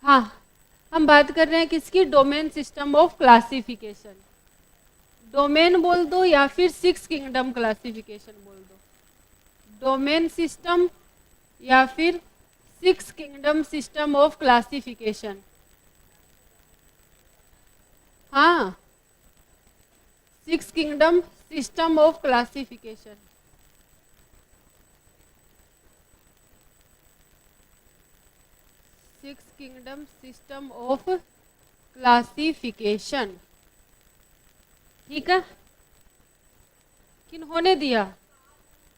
हाँ, हम बात कर रहे हैं किसकी, domain system of classification. Domain बोल दो या फिर 6 किंगडम क्लासिफिकेशन बोल दो, डोमेन सिस्टम या फिर 6 किंगडम सिस्टम ऑफ क्लासिफिकेशन। हाँ, 6 kingdom system of classification. Six kingdom system of classification, ठीक है। किन्होंने दिया,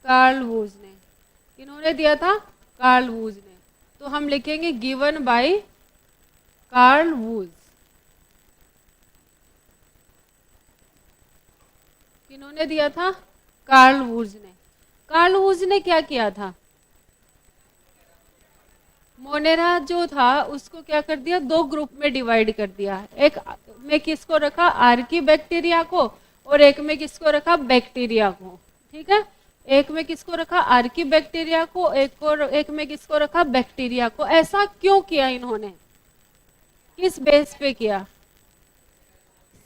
कार्ल वूज ने। किन्होंने दिया था, कार्ल वूज ने। तो हम लिखेंगे गिवन बाय कार्ल वूज। किन्होंने दिया था, कार्ल वूज ने। कार्ल वूज ने क्या किया था, मोनेरा जो था उसको क्या कर दिया, दो ग्रुप में डिवाइड कर दिया। एक में किसको रखा, आर्की बैक्टीरिया को, और एक में किसको रखा, बैक्टीरिया को, ठीक है। एक में किसको रखा, आर्की बैक्टीरिया को, एक में किसको रखा, बैक्टीरिया को। ऐसा क्यों किया इन्होंने, किस बेस पे किया,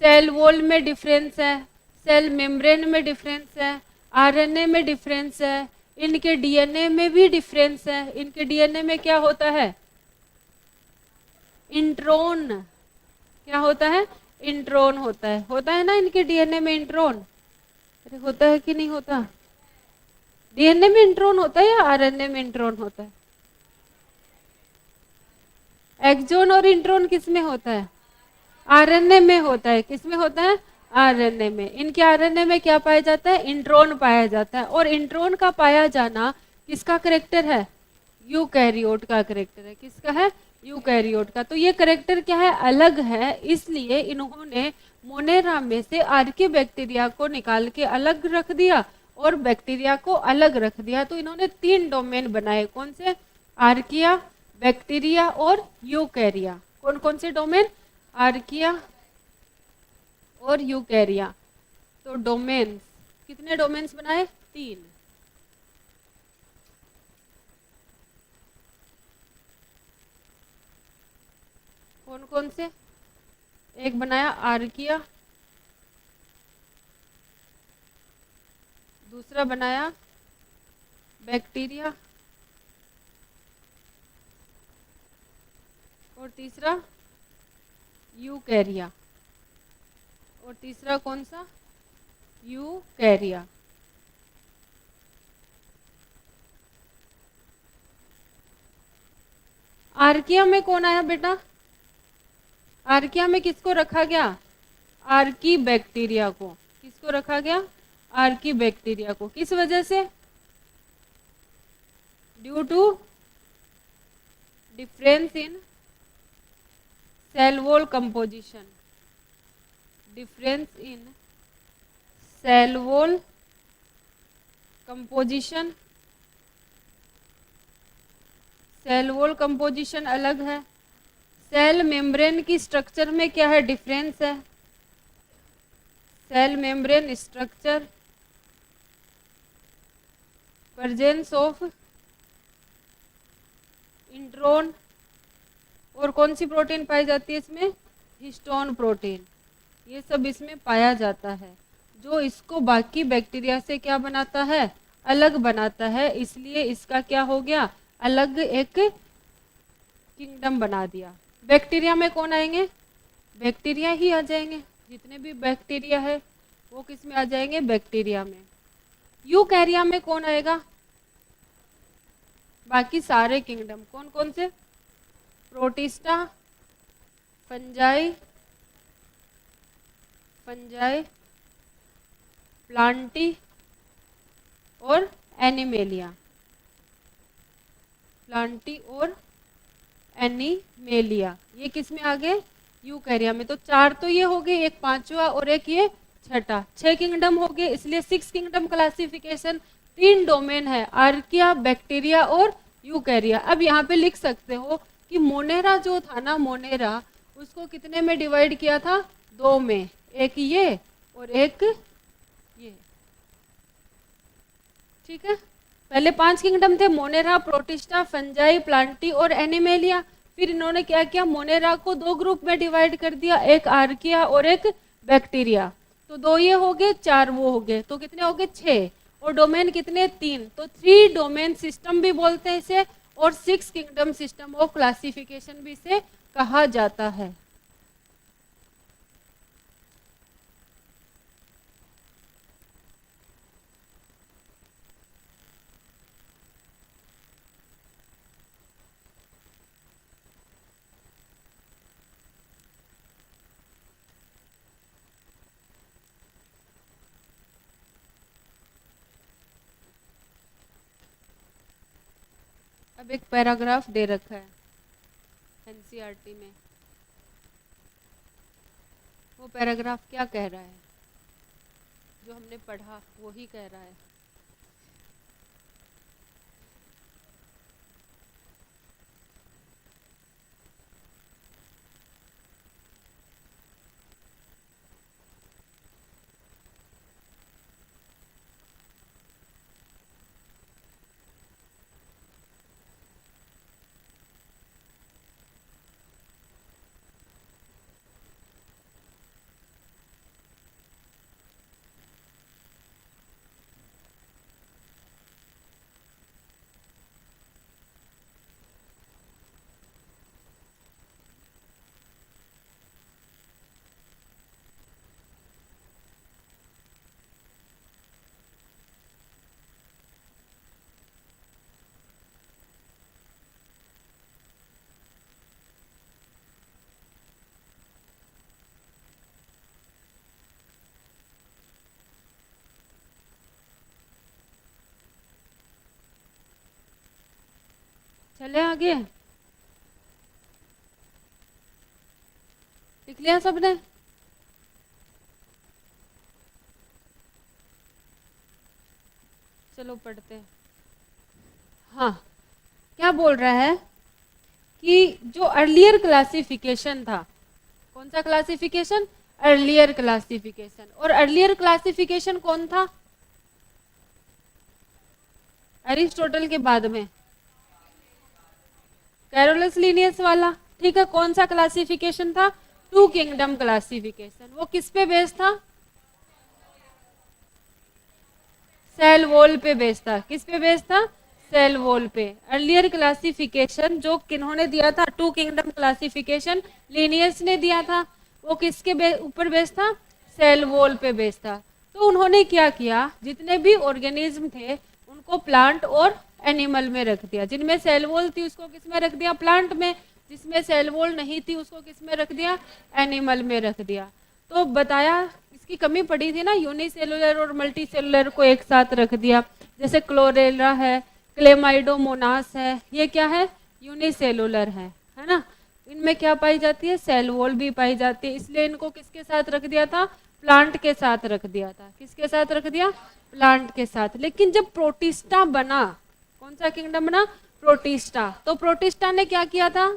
सेल वॉल में डिफरेंस है, सेल मेम्ब्रेन में डिफरेंस है, आरएनए में डिफरेंस है, इनके डीएनए में भी डिफरेंस है। इनके डीएनए में क्या होता है, इंट्रोन। क्या होता है, इंट्रोन होता है ना इनके डीएनए में इंट्रोन। अरे होता है कि नहीं होता, डीएनए में इंट्रोन होता है या आरएनए में इंट्रोन होता है, एक्सोन और इंट्रोन किस में होता है, आरएनए में होता है। किस में होता है, आरएनए में। इनके आरएनए में क्या पाया जाता है, इंट्रोन पाया जाता है। और इंट्रोन का पाया जाना किसका करेक्टर है, यूकैरियोट का करेक्टर है। किसका है, यूकैरियोट का। तो ये करेक्टर क्या है, अलग है, इसलिए इन्होंने मोनेरा में से आर्की बैक्टीरिया को निकाल के अलग रख दिया और बैक्टीरिया को अलग रख दिया। तो इन्होंने 3 डोमेन बनाए, कौन से, आर्किया, बैक्टीरिया और यूकैरिया। कौन कौन से डोमेन, आर्किया और यूकैरिया। तो डोमेन्स, कितने डोमेन्स बनाए, 3। कौन कौन से, एक बनाया आर्किया, दूसरा बनाया बैक्टीरिया, और तीसरा यूकैरिया। और तीसरा कौन सा, यूकैरिया। आर्किया में कौन आया बेटा, आर्किया में किसको रखा गया, आर्की बैक्टीरिया को। किसको रखा गया, आर्की बैक्टीरिया को। किस वजह से, due to difference in cell wall composition. Difference in cell wall composition, cell wall composition अलग है। सेल मेम्ब्रेन की स्ट्रक्चर में क्या है, डिफरेंस है। Cell membrane structure, presence of intron, और कौन सी प्रोटीन पाई जाती है इसमें, हिस्टोन प्रोटीन। ये सब इसमें पाया जाता है, जो इसको बाकी बैक्टीरिया से क्या बनाता है, अलग बनाता है। इसलिए इसका क्या हो गया, अलग एक किंगडम बना दिया। बैक्टीरिया में कौन आएंगे, बैक्टीरिया ही आ जाएंगे। जितने भी बैक्टीरिया है वो किस में आ जाएंगे, बैक्टीरिया में। यूकैरिया में कौन आएगा, बाकी सारे किंगडम। कौन कौन से, प्रोटिस्टा, फंजाई, प्लांटी और एनिमेलिया। प्लांटी और एनिमेलिया, ये किस में आ गए, यूकैरिया में। तो 4 तो ये हो गए, एक 5वां और एक ये 6ठा, 6 किंगडम हो गए। इसलिए 6 किंगडम क्लासिफिकेशन, 3 डोमेन है, आर्किया, बैक्टीरिया और यूकैरिया। अब यहाँ पे लिख सकते हो कि मोनेरा जो था ना, मोनेरा, उसको कितने में डिवाइड किया था, 2 में, एक ये और एक ये, ठीक है। पहले 5 किंगडम थे, मोनेरा, प्रोटिस्टा, फंजाई, प्लांटी और एनिमेलिया। फिर इन्होंने क्या किया, मोनेरा को दो ग्रुप में डिवाइड कर दिया, एक आर्किया और एक बैक्टीरिया। तो दो ये हो गए, चार वो हो गए, तो कितने हो गए, 6। और डोमेन कितने, 3। तो 3 डोमेन सिस्टम भी बोलते हैं इसे, और 6 किंगडम सिस्टम ऑफ क्लासिफिकेशन भी इसे कहा जाता है। अब एक पैराग्राफ दे रखा है एनसीईआरटी में, वो पैराग्राफ क्या कह रहा है, जो हमने पढ़ा वही कह रहा है। चले आगे, लिख लिया सबने? चलो पढ़ते हैं। हाँ, क्या बोल रहा है कि जो अर्लियर क्लासिफिकेशन था, कौन सा क्लासिफिकेशन, अर्लियर क्लासिफिकेशन। और अर्लियर क्लासिफिकेशन कौन था, एरिस्टोटल के बाद में कैरोलस लिनियस वाला, ठीक है। कौन सा क्लासिफिकेशन था, 2 किंगडम क्लासिफिकेशन। वो किस पे बेस्ड था, सेल वॉल पे बेस्ड था। किस पे बेस्ड था, सेल वॉल पे। अर्लियर क्लासिफिकेशन जो किन्होंने दिया था, 2 किंगडम क्लासिफिकेशन लिनियस ने दिया था, वो किसके ऊपर बेस्ड था, सेल वॉल पे बेस्ड था। तो उन्होंने क्या किया, जितने भी ऑर्गेनिज्म थे उनको प्लांट और एनिमल में रख दिया। जिनमें सेल वॉल थी उसको किस में रख दिया, प्लांट में। जिसमें सेल वॉल नहीं थी उसको किस में रख दिया, एनिमल में रख दिया। तो बताया, इसकी कमी पड़ी थी ना, यूनिसेलुलर और मल्टी सेलुलर को एक साथ रख दिया। जैसे क्लोरेला है, क्लेमाइडोमोनास है, ये क्या है, यूनिसेलुलर है ना। इनमें क्या पाई जाती है, सेल वॉल भी पाई जाती है, इसलिए इनको किसके साथ रख दिया था, प्लांट के साथ रख दिया था। किसके साथ रख दिया, प्लांट के साथ। लेकिन जब प्रोटिस्टा बना, कौन सा किंगडम बना, प्रोटिस्टा, तो प्रोटिस्टा ने क्या किया था,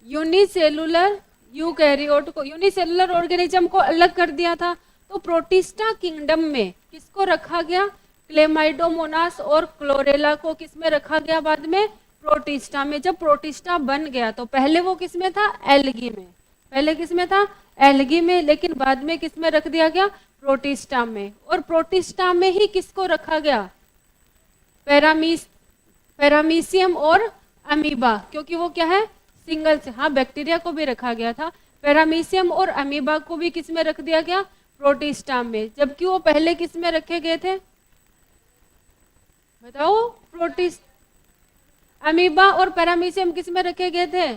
यूनिसेलुलर यूकैरियोट को, यूनिसेलुलर ऑर्गेनिज्म को अलग कर दिया था। तो प्रोटिस्टा किंगडम में किसको रखा गया, क्लेमाइडोमोनास और क्लोरेला को किस में रखा गया, बाद में प्रोटिस्टा में। जब प्रोटिस्टा बन गया तो पहले वो किस में था, एल्गी में। पहले किस में था, एल्गी में, लेकिन बाद में किस में रख दिया गया, प्रोटिस्टा में। और प्रोटिस्टा में ही किसको रखा गया, पैरामीशियम और अमीबा, क्योंकि वो क्या है, सिंगल से। हाँ, बैक्टीरिया को भी रखा गया था, पैरामीशियम और अमीबा को भी किस में रख दिया गया, प्रोटिस्टा में। जबकि वो पहले किस में रखे गए थे, बताओ, प्रोटिस्ट, अमीबा और पैरामीशियम किस में रखे गए थे,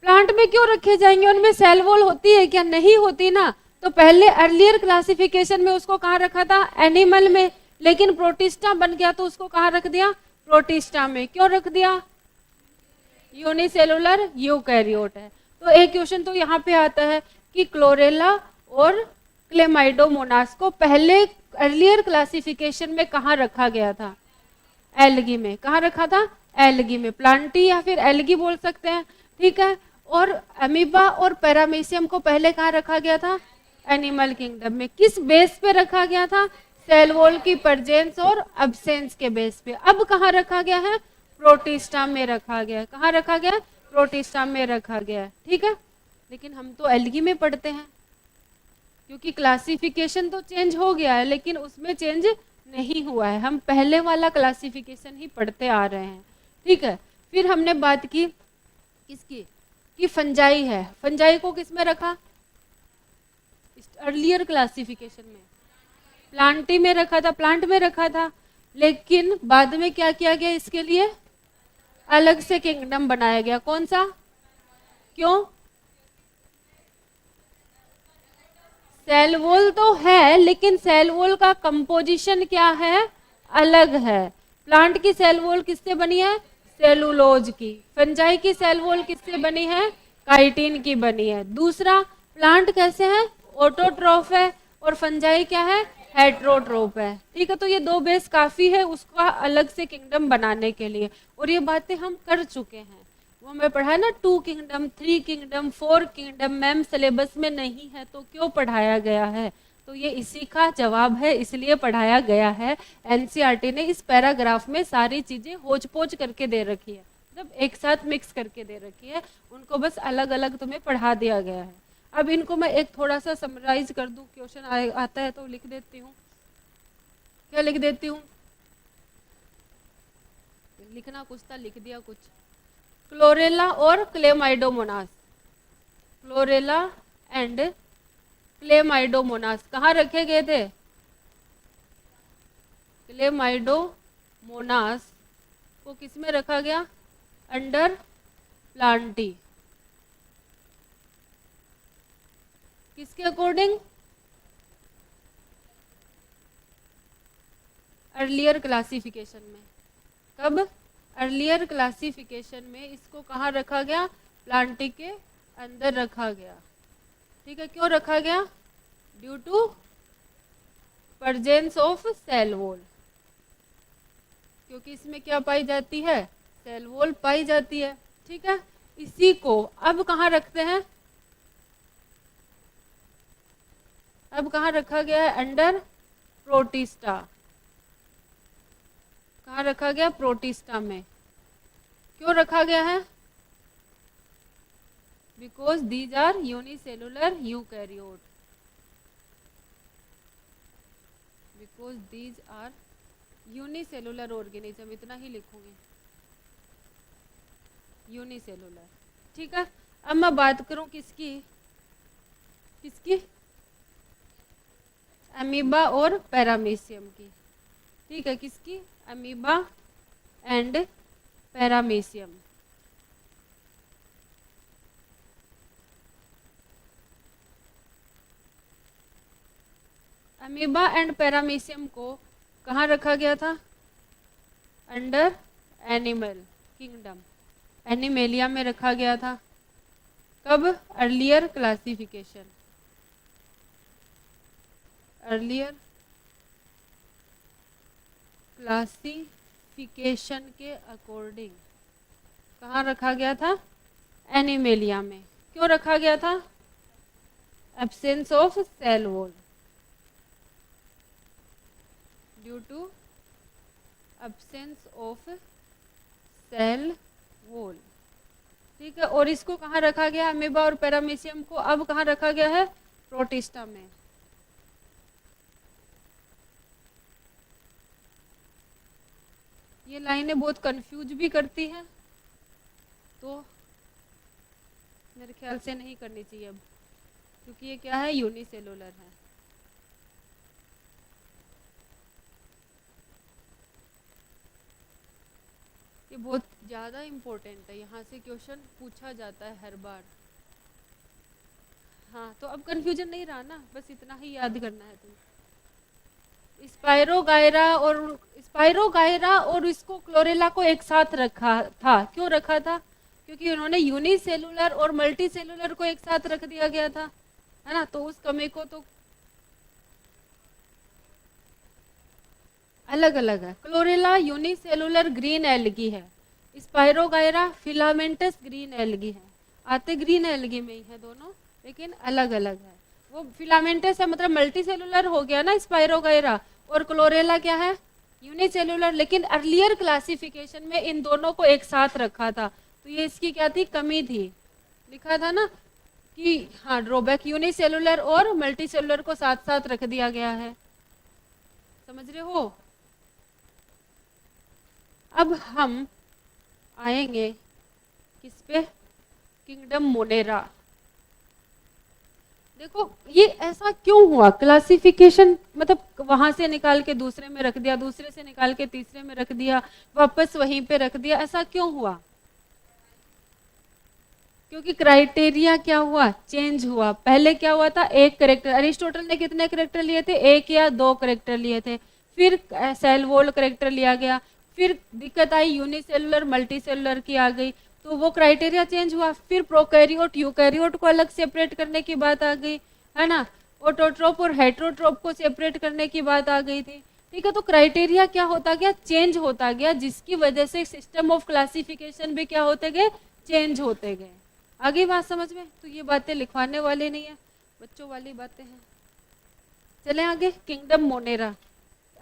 प्लांट में। क्यों रखे जाएंगे, उनमें सेल वॉल होती है क्या, नहीं होती ना। तो पहले अर्लियर क्लासिफिकेशन में उसको कहाँ रखा था, एनिमल में। लेकिन प्रोटिस्टा बन गया तो उसको कहाँ रख दिया, प्रोटिस्टा में। क्यों रख दिया, यूनिसेलुलर यूकैरियोट है। तो एक क्वेश्चन तो यहाँ पे आता है कि क्लोरेला और क्लेमाइडोमोनास को पहले अर्लियर क्लासिफिकेशन में कहाँ रखा गया था, एल्गी में। कहाँ रखा था, एल्गी में। प्लांटी या फिर एल्गी बोल सकते हैं, ठीक है। और अमीबा और पैरामीशियम को पहले कहाँ रखा गया था, एनिमल किंगडम में। किस बेस पे रखा गया था, सेल वॉल की प्रेजेंस और एब्सेंस के बेस पे। अब कहाँ रखा गया है? प्रोटिस्टा में रखा गया है। कहाँ रखा गया है? प्रोटिस्टा में रखा गया है, ठीक है। लेकिन हम तो एल्गी में पढ़ते हैं, क्योंकि क्लासिफिकेशन तो चेंज हो गया है लेकिन उसमें चेंज नहीं हुआ है, हम पहले वाला क्लासिफिकेशन ही पढ़ते आ रहे हैं, ठीक है। फिर हमने बात की किसकी, कि फंजाई है। फंजाई को किस में रखा? अर्लियर क्लासिफिकेशन में प्लांटी में रखा था, प्लांट में रखा था। लेकिन बाद में क्या किया गया? इसके लिए अलग से किंगडम बनाया गया। कौन सा? क्यों? सेल वॉल तो है लेकिन सेल वॉल का कंपोजिशन क्या है? अलग है। प्लांट की सेल वॉल किससे बनी है? सेलुलोज की। फंजाई की सेल वॉल किससे बनी है? काइटिन की बनी है। दूसरा, प्लांट कैसे है? ऑटोट्रोफ है, और फंजाई क्या है? हेट्रोट्रोप है, ठीक है। तो ये दो बेस काफी है उसका अलग से किंगडम बनाने के लिए, और ये बातें हम कर चुके हैं। वो हमें पढ़ा ना, 2 kingdom, 3 kingdom, 4 kingdom, ma'am syllabus में नहीं है तो क्यों पढ़ाया गया है? तो ये इसी का जवाब है, इसलिए पढ़ाया गया है। एनसीईआरटी ने इस पैराग्राफ में सारी चीजें होच पोच करके दे रखी है, मतलब एक साथ मिक्स करके दे रखी है, उनको बस अलग अलग तुम्हें पढ़ा दिया गया है। अब इनको मैं एक थोड़ा सा समराइज कर दूं, क्वेश्चन आता है तो लिख देती हूँ। क्या लिख देती हूँ? लिखना कुछ था, लिख दिया कुछ। क्लोरेला और क्लेमाइडोमोनास, क्लोरेला एंड क्लेमाइडोमोनास कहाँ रखे गए थे? क्लेमाइडोमोनास को किस में रखा गया? Under Plantae. किसके अकॉर्डिंग? अर्लियर क्लासिफिकेशन में। कब? अर्लियर क्लासिफिकेशन में इसको कहाँ रखा गया? प्लांटी के अंदर रखा गया, ठीक है। क्यों रखा गया? Due to presence of cell wall, क्योंकि इसमें क्या पाई जाती है? सेल वॉल पाई जाती है, ठीक है। इसी को अब कहाँ रखते हैं? अब कहाँ रखा गया है? Under Protista. कहाँ रखा गया? प्रोटिस्टा में। क्यों रखा गया है? Because these are unicellular eukaryote, because these are unicellular organism, इतना ही लिखूंगी, यूनिसेलुलर, ठीक है। अब मैं बात करूं किसकी? किसकी? अमीबा और पैरामीशियम की, ठीक है। किसकी? Amoeba and paramecium. Amoeba and paramecium को कहाँ रखा गया था? अंडर एनिमल किंगडम, एनिमेलिया में रखा गया था। कब? अर्लियर क्लासिफिकेशन, अर्लियर क्लासिफिकेशन के अकॉर्डिंग कहाँ रखा गया था? एनिमेलिया में। क्यों रखा गया था? Absence of cell wall, due to absence of cell wall, ठीक है। और इसको कहाँ रखा गया? अमीबा और पैरामीशियम को अब कहाँ रखा गया है? प्रोटिस्टा में। ये लाइनें बहुत कंफ्यूज भी करती हैं, तो मेरे ख्याल से नहीं करनी चाहिए अब, क्योंकि ये क्या है? यूनिसेलुलर है। ये बहुत ज़्यादा इम्पोर्टेंट है, यहाँ से क्वेश्चन पूछा जाता है हर बार। हाँ, तो अब कंफ्यूजन नहीं रहा ना, बस इतना ही याद करना है तुम्हें। स्पाइरोगायरा और इसको क्लोरेला को एक साथ रखा था। क्यों रखा था? क्योंकि उन्होंने यूनिसेलुलर और मल्टी सेलुलर को एक साथ रख दिया गया था, है ना। तो उस कमी को तो अलग अलग है। क्लोरेला यूनिसेलुलर ग्रीन एल्गी है, स्पाइरोगायरा फिलामेंटस ग्रीन एल्गी है। आते ग्रीन एल्गी में ही है दोनों, लेकिन अलग अलग है। वो फिलामेंटस है मतलब मल्टी सेलुलर हो गया ना स्पाइरोगायरा, और क्लोरेला क्या है, यूनिसेलुलर। लेकिन अर्लियर क्लासिफिकेशन में इन दोनों को एक साथ रखा था, तो ये इसकी क्या थी, कमी थी। लिखा था ना कि हाँ ड्रॉबैक, यूनिसेलुलर और मल्टीसेलुलर को साथ साथ रख दिया गया है, समझ रहे हो। अब हम आएंगे किस पे, किंगडम मोनेरा। देखो ये ऐसा क्यों हुआ, क्लासिफिकेशन मतलब वहां से निकाल के दूसरे में रख दिया, दूसरे से निकाल के तीसरे में रख दिया, वापस वहीं पे रख दिया, ऐसा क्यों हुआ? क्योंकि क्राइटेरिया क्या हुआ, चेंज हुआ। पहले क्या हुआ था, एक करेक्टर, अरिस्टोटल ने कितने करेक्टर लिए थे, एक या दो करेक्टर लिए थे। फिर सेल वॉल करेक्टर लिया गया, फिर दिक्कत आई यूनिसेलुलर मल्टीसेलुलर की आ गई, तो वो क्राइटेरिया चेंज हुआ। फिर प्रोकैरियोट यूकैरियोट को अलग सेपरेट करने की बात आ गई, है ना, ऑटोट्रोप और हेटेरोट्रोप को सेपरेट करने की बात आ गई थी। ठीक है, तो क्राइटेरिया क्या होता गया, चेंज होता गया, जिसकी वजह से सिस्टम ऑफ क्लासिफिकेशन भी क्या होते गए, चेंज होते गए। आगे बात समझ में, तो ये बातें लिखवाने वाली नहीं है, बच्चों वाली बातें हैं। चलें आगे, किंगडम मोनेरा।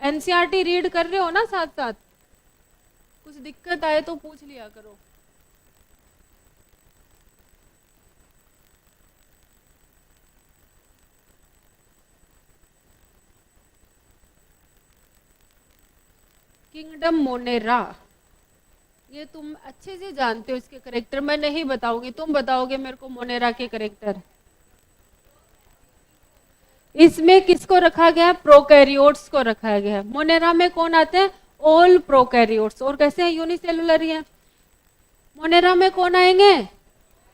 एनसीईआरटी रीड कर रहे हो ना साथ साथ, कुछ दिक्कत आए तो पूछ लिया करो। किंगडम मोनेरा, ये तुम अच्छे से जानते हो इसके करेक्टर, मैं नहीं बताऊंगी, तुम बताओगे मेरे को मोनेरा के करेक्टर। इसमें किसको रखा गया, प्रोकैरियोट्स को रखा गया है। मोनेरा में कौन आते हैं, ऑल प्रोकैरियोट्स, और कैसे हैं, यूनिसेलुलर ही है। मोनेरा में कौन आएंगे,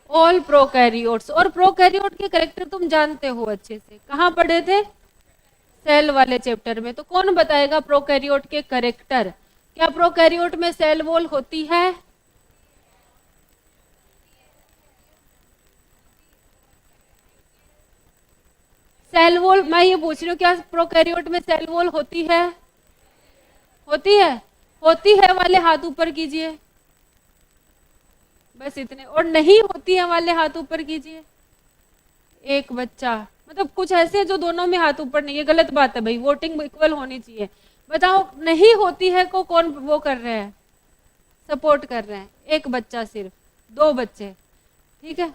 ऑल प्रोकैरियोट्स। और प्रोकैरियोट के करेक्टर तुम जानते हो अच्छे से, कहाँ पढ़े थे, सेल वाले चैप्टर में। तो कौन बताएगा प्रोकैरियोट के करेक्टर, क्या प्रोकैरियोट में सेल वॉल होती है, सेल वॉल, मैं ये पूछ रही हूँ क्या प्रोकैरियोट में सेल वॉल होती है, होती है, होती है वाले हाथ ऊपर कीजिए, बस इतने। और नहीं होती है वाले हाथ ऊपर कीजिए, एक बच्चा, मतलब कुछ ऐसे जो दोनों में हाथ ऊपर नहीं है, गलत बात है भाई, वोटिंग इक्वल होनी चाहिए। बताओ नहीं होती है को कौन वो कर रहे हैं, सपोर्ट कर रहे हैं, एक बच्चा सिर्फ, दो बच्चे, ठीक है।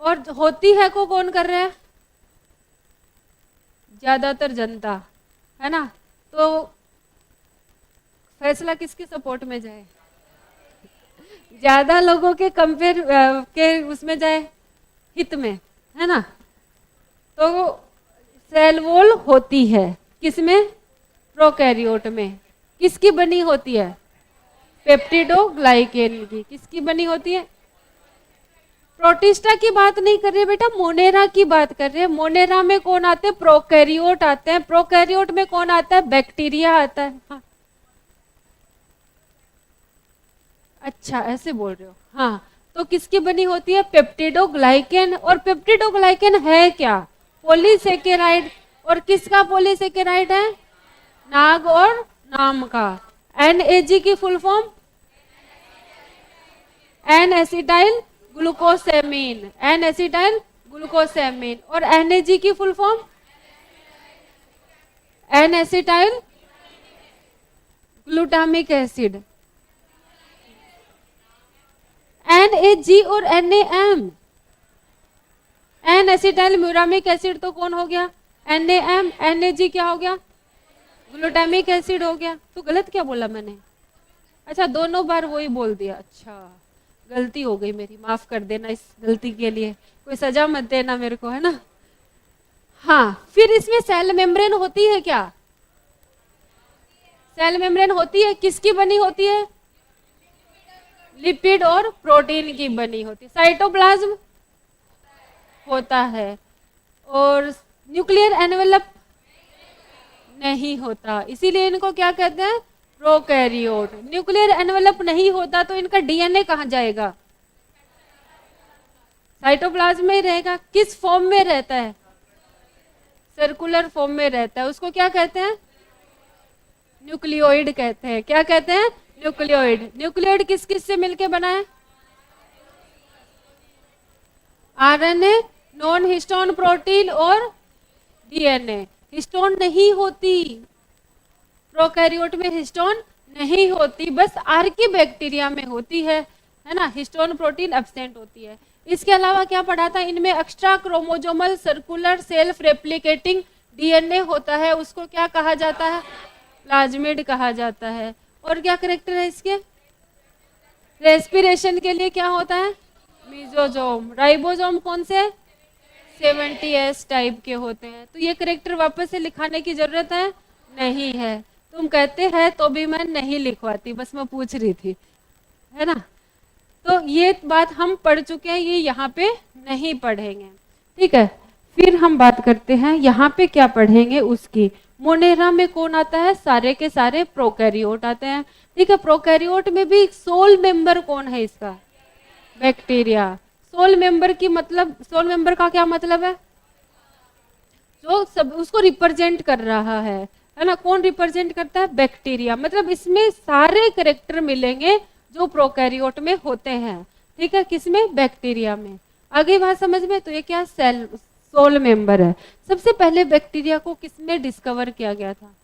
और होती है को कौन कर रहे हैं, ज्यादातर जनता, है ना। तो फैसला किसके सपोर्ट में जाए, ज्यादा लोगों के कंपेयर के उसमें जाए, हित में, है ना। तो सेल वॉल होती है किसमें, प्रोकैरियोट में। किसकी बनी होती है, पेप्टिडोग्लाइकेन की। किसकी बनी होती है, प्रोटिस्टा की बात नहीं कर रहे बेटा, मोनेरा की बात कर रहे हैं। मोनेरा में कौन आते हैं, प्रोकैरियोट आते हैं। प्रोकैरियोट में कौन आता है, बैक्टीरिया आता है। हाँ। अच्छा ऐसे बोल रहे हो, हाँ। तो किसकी बनी होती है, पेप्टिडोग्लाइकेन। और पेप्टिडोग्लाइकेन है क्या, पॉलीसेकेराइड। और किसका पॉलीसेकेराइड है, नाग और नाम का। NAG की full form, N acetyl glucosamine, N acetyl glucosamine. और NAG की full form, N acetyl glutamic acid. NAG और NAM, N acetyl muramic acid तो कौन हो गया, NAM। NAG क्या हो गया, ग्लूटामिक एसिड हो गया। तो गलत क्या बोला मैंने, अच्छा दोनों बार वही बोल दिया, अच्छा गलती हो गई मेरी, माफ कर देना इस गलती के लिए, कोई सजा मत देना मेरे को, है ना। हाँ, फिर इसमें सेल मेम्ब्रेन होती है क्या, सेल मेम्ब्रेन होती है, किसकी बनी होती है, लिपिड और प्रोटीन की बनी होती है। साइटोप्लाज्म होता है। और न्यूक्लियर एनवेलप नहीं होता, इसीलिए इनको क्या कहते हैं, प्रोकैरियोट। न्यूक्लियर एनवेलप नहीं होता तो इनका DNA कहाँ जाएगा, साइटोप्लाज्म में ही रहेगा। किस फॉर्म में रहता है, सर्कुलर फॉर्म में रहता है, उसको क्या कहते हैं, न्यूक्लियोइड कहते हैं। क्या कहते हैं, न्यूक्लियोइड। न्यूक्लियोइड किस किस से मिलके बना है, RNA, नॉन हिस्टोन प्रोटीन और DNA। हिस्टोन नहीं होती, प्रोकैरियोट में हिस्टोन नहीं होती, बस आर्किबैक्टीरिया में होती है ना, हिस्टोन प्रोटीन एब्सेंट होती है। इसके अलावा क्या पढ़ा था, इनमें extra chromosomal circular self replicating DNA होता है, उसको क्या कहा जाता है, प्लाज्मिड कहा जाता है। और क्या करेक्टर है इसके, रेस्पिरेशन के लिए क्या होता है, मीजोजोम। राइबोसोम कौन से, 70S टाइप के होते हैं। तो ये करेक्टर वापस से लिखाने की जरूरत है नहीं है, तुम कहते हैं तो भी मैं नहीं लिखवाती, बस मैं पूछ रही थी, है ना। तो ये बात हम पढ़ चुके हैं, ये यहाँ पे नहीं पढ़ेंगे, ठीक है। फिर हम बात करते हैं यहाँ पे क्या पढ़ेंगे उसकी। मोनेरा में कौन आता है, सारे के सारे प्रोकैरियोट आते हैं, ठीक है। प्रोकैरियोट में भी सोल मेंबर कौन है इसका, बैक्टीरिया। सोल मेंबर की मतलब, सोल मेंबर का क्या मतलब है, जो सब उसको रिप्रेजेंट कर रहा है ना। कौन रिप्रेजेंट करता है, बैक्टीरिया। मतलब इसमें सारे करेक्टर मिलेंगे जो प्रोकैरियोट में होते हैं, ठीक है, किसमें, बैक्टीरिया में। आगे बात समझ में। तो ये क्या, सेल सोल मेंबर है। सबसे पहले बैक्टीरिया को किसमें डिस्कवर किया गया था,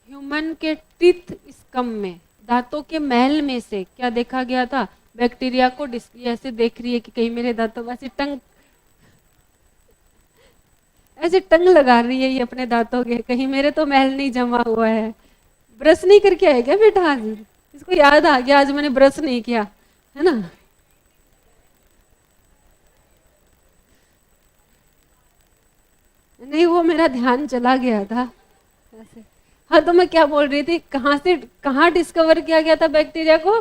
ह्यूमन के टीथ स्कम में, दांतों के महल में से क्या देखा गया था, बैक्टीरिया को। ऐसे देख रही है कि कहीं मेरे दांतों में ऐसे टंग लगा रही है ये अपने दांतों के, कहीं मेरे तो मैल नहीं जमा हुआ है। ब्रश नहीं करके आए क्या बेटा आज, इसको याद आ गया आज मैंने ब्रश नहीं किया, है ना। नहीं, वो मेरा ध्यान चला गया था ऐसे। हाँ, तो मैं क्या बोल रही थी, कहाँ से कहाँ डिस्कवर किया गया था बैक्टीरिया को,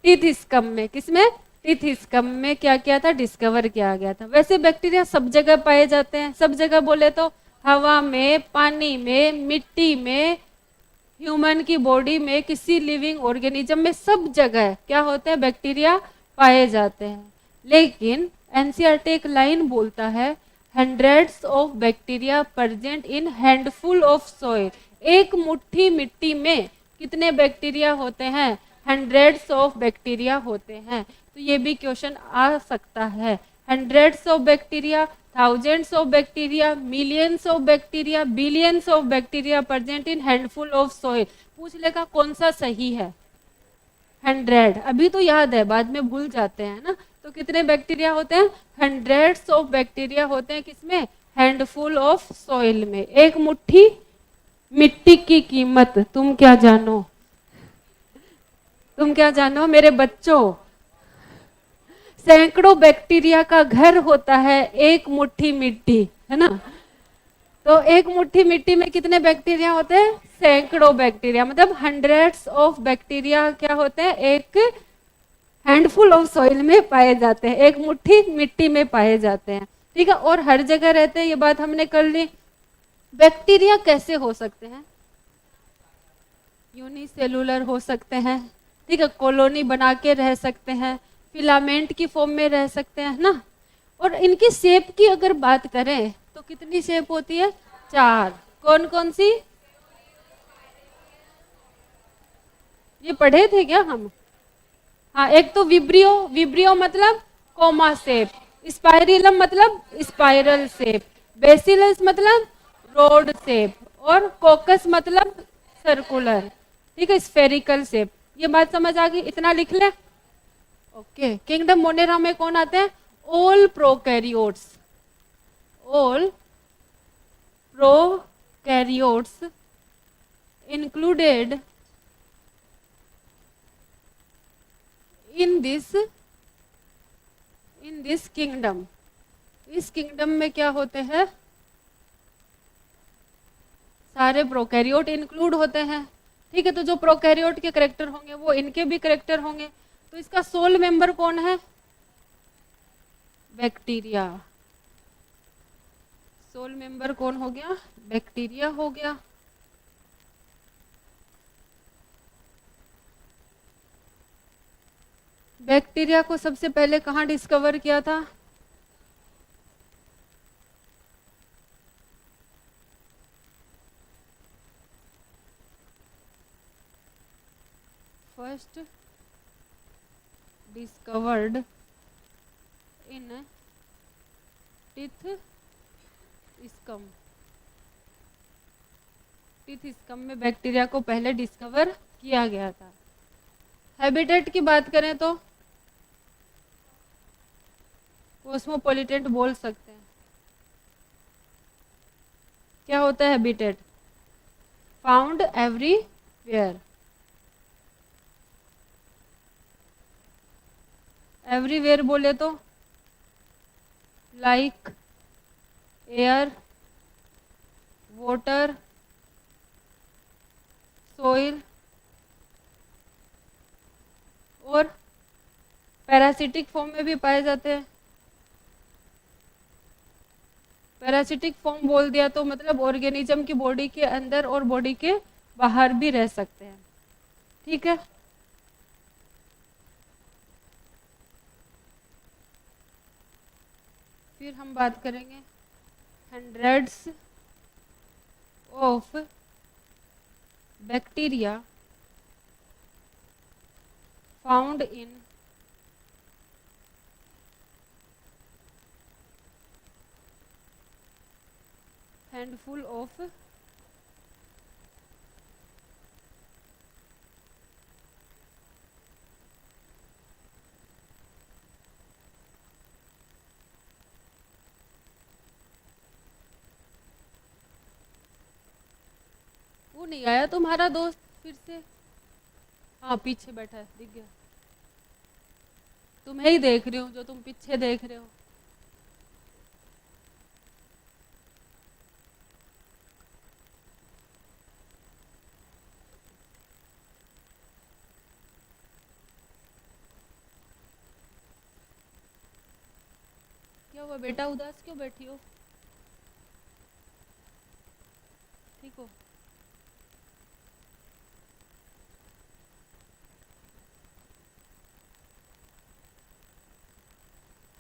टीथ स्कम में। किसमें, टीथ स्कम में क्या किया था, डिस्कवर किया गया था। वैसे बैक्टीरिया सब जगह पाए जाते हैं, सब जगह बोले तो हवा में, पानी में, मिट्टी में, ह्यूमन की बॉडी में, किसी लिविंग ऑर्गेनिज्म में, सब जगह क्या होते हैं, बैक्टीरिया पाए जाते हैं। लेकिन एनसीईआरटी एक लाइन बोलता है, hundreds of bacteria present in handful of soil. एक मुट्ठी मिट्टी में कितने बैक्टीरिया होते हैं, हंड्रेड्स ऑफ बैक्टीरिया होते हैं। तो ये भी क्वेश्चन आ सकता है, hundreds of bacteria, thousands of bacteria, millions of bacteria, billions of bacteria present in handful of soil। पूछ लेगा कौन सा सही है, 100। अभी तो याद है, बाद में भूल जाते हैं ना। तो कितने बैक्टीरिया होते हैं, हंड्रेड्स ऑफ बैक्टीरिया होते हैं किसमें, हैंडफुल ऑफ सॉइल में। एक मुट्ठी मिट्टी की कीमत तुम क्या जानो, तुम क्या जानो मेरे बच्चों, सैकड़ों बैक्टीरिया का घर होता है एक मुट्ठी मिट्टी, है ना। तो एक मुट्ठी मिट्टी में कितने बैक्टीरिया होते हैं, सैकड़ों बैक्टीरिया। मतलब हंड्रेड्स ऑफ बैक्टीरिया क्या होते हैं, एक हैंडफुल ऑफ सॉइल में पाए जाते हैं, एक मुट्ठी मिट्टी में पाए जाते हैं, ठीक है। और हर जगह रहते हैं, ये बात हमने कर ली। बैक्टीरिया कैसे हो सकते हैं, यूनिसेलुलर हो सकते हैं, ठीक है, कॉलोनी बना के रह सकते हैं, फिलामेंट की फॉर्म में रह सकते हैं ना। और इनकी शेप की अगर बात करें तो कितनी शेप होती है, 4। कौन कौन सी, ये पढ़े थे क्या हम, हाँ। एक तो विब्रियो, विब्रियो मतलब कोमा शेप, स्पाइरिलम मतलब स्पाइरल शेप, बेसिलस मतलब रोड शेप, और कोकस मतलब सर्कुलर, ठीक है, स्फेरिकल शेप। ये बात समझ आ गई, इतना लिख ले। ओके, किंगडम मोनेरा में कौन आते हैं, all prokaryotes, all prokaryotes included in this kingdom. इस किंगडम में क्या होते हैं, सारे प्रोकैरियोट इंक्लूड होते हैं, ठीक है। तो जो प्रोकैरियोट के करेक्टर होंगे वो इनके भी करेक्टर होंगे। तो इसका सोल मेंबर कौन है, बैक्टीरिया। सोल मेंबर कौन हो गया, बैक्टीरिया हो गया। बैक्टीरिया को सबसे पहले कहाँ डिस्कवर किया था, first discovered in teeth scum, डिप्टीथिस्कम में बैक्टीरिया को पहले डिस्कवर किया गया था। हैबिटेट की बात करें तो कॉस्मोपॉलिटेंट बोल सकते हैं। क्या होता है हैबिटेट? Found everywhere. एवरीवेयर बोले तो लाइक एयर, वाटर, सोइल और पैरासिटिक फॉर्म में भी पाए जाते हैं। पैरासिटिक फॉर्म बोल दिया तो मतलब ऑर्गेनिज्म की बॉडी के अंदर और बॉडी के बाहर भी रह सकते हैं। ठीक है, फिर हम बात करेंगे hundreds of bacteria found in handful of वो नहीं आया तुम्हारा दोस्त फिर से? हाँ पीछे बैठा है, दिख गया। तुम्हें ही देख रही हूँ जो तुम पीछे देख रहे हो। क्या हुआ बेटा, उदास क्यों बैठी हो? ठीक हो?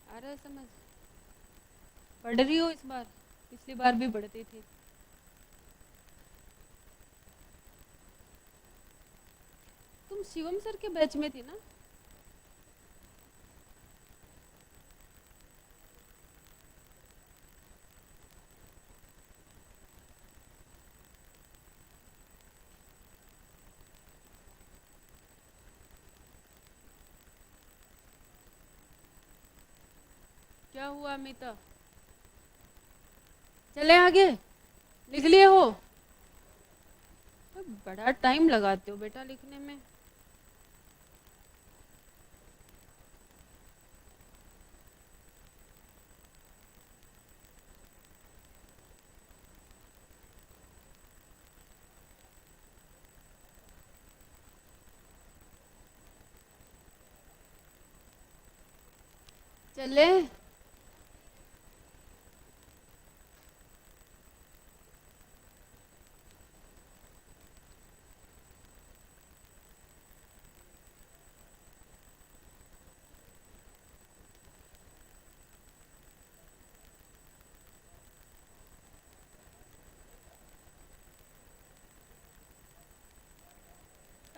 आ रहा है समझ? पढ़ रही हो इस बार? पिछली बार भी पढ़ती थी। तुम शिवम सर के बैच में थी ना? क्या हुआ अमिता? चले आगे, लिख लिए हो? बड़ा टाइम लगाते हो बेटा लिखने में। चले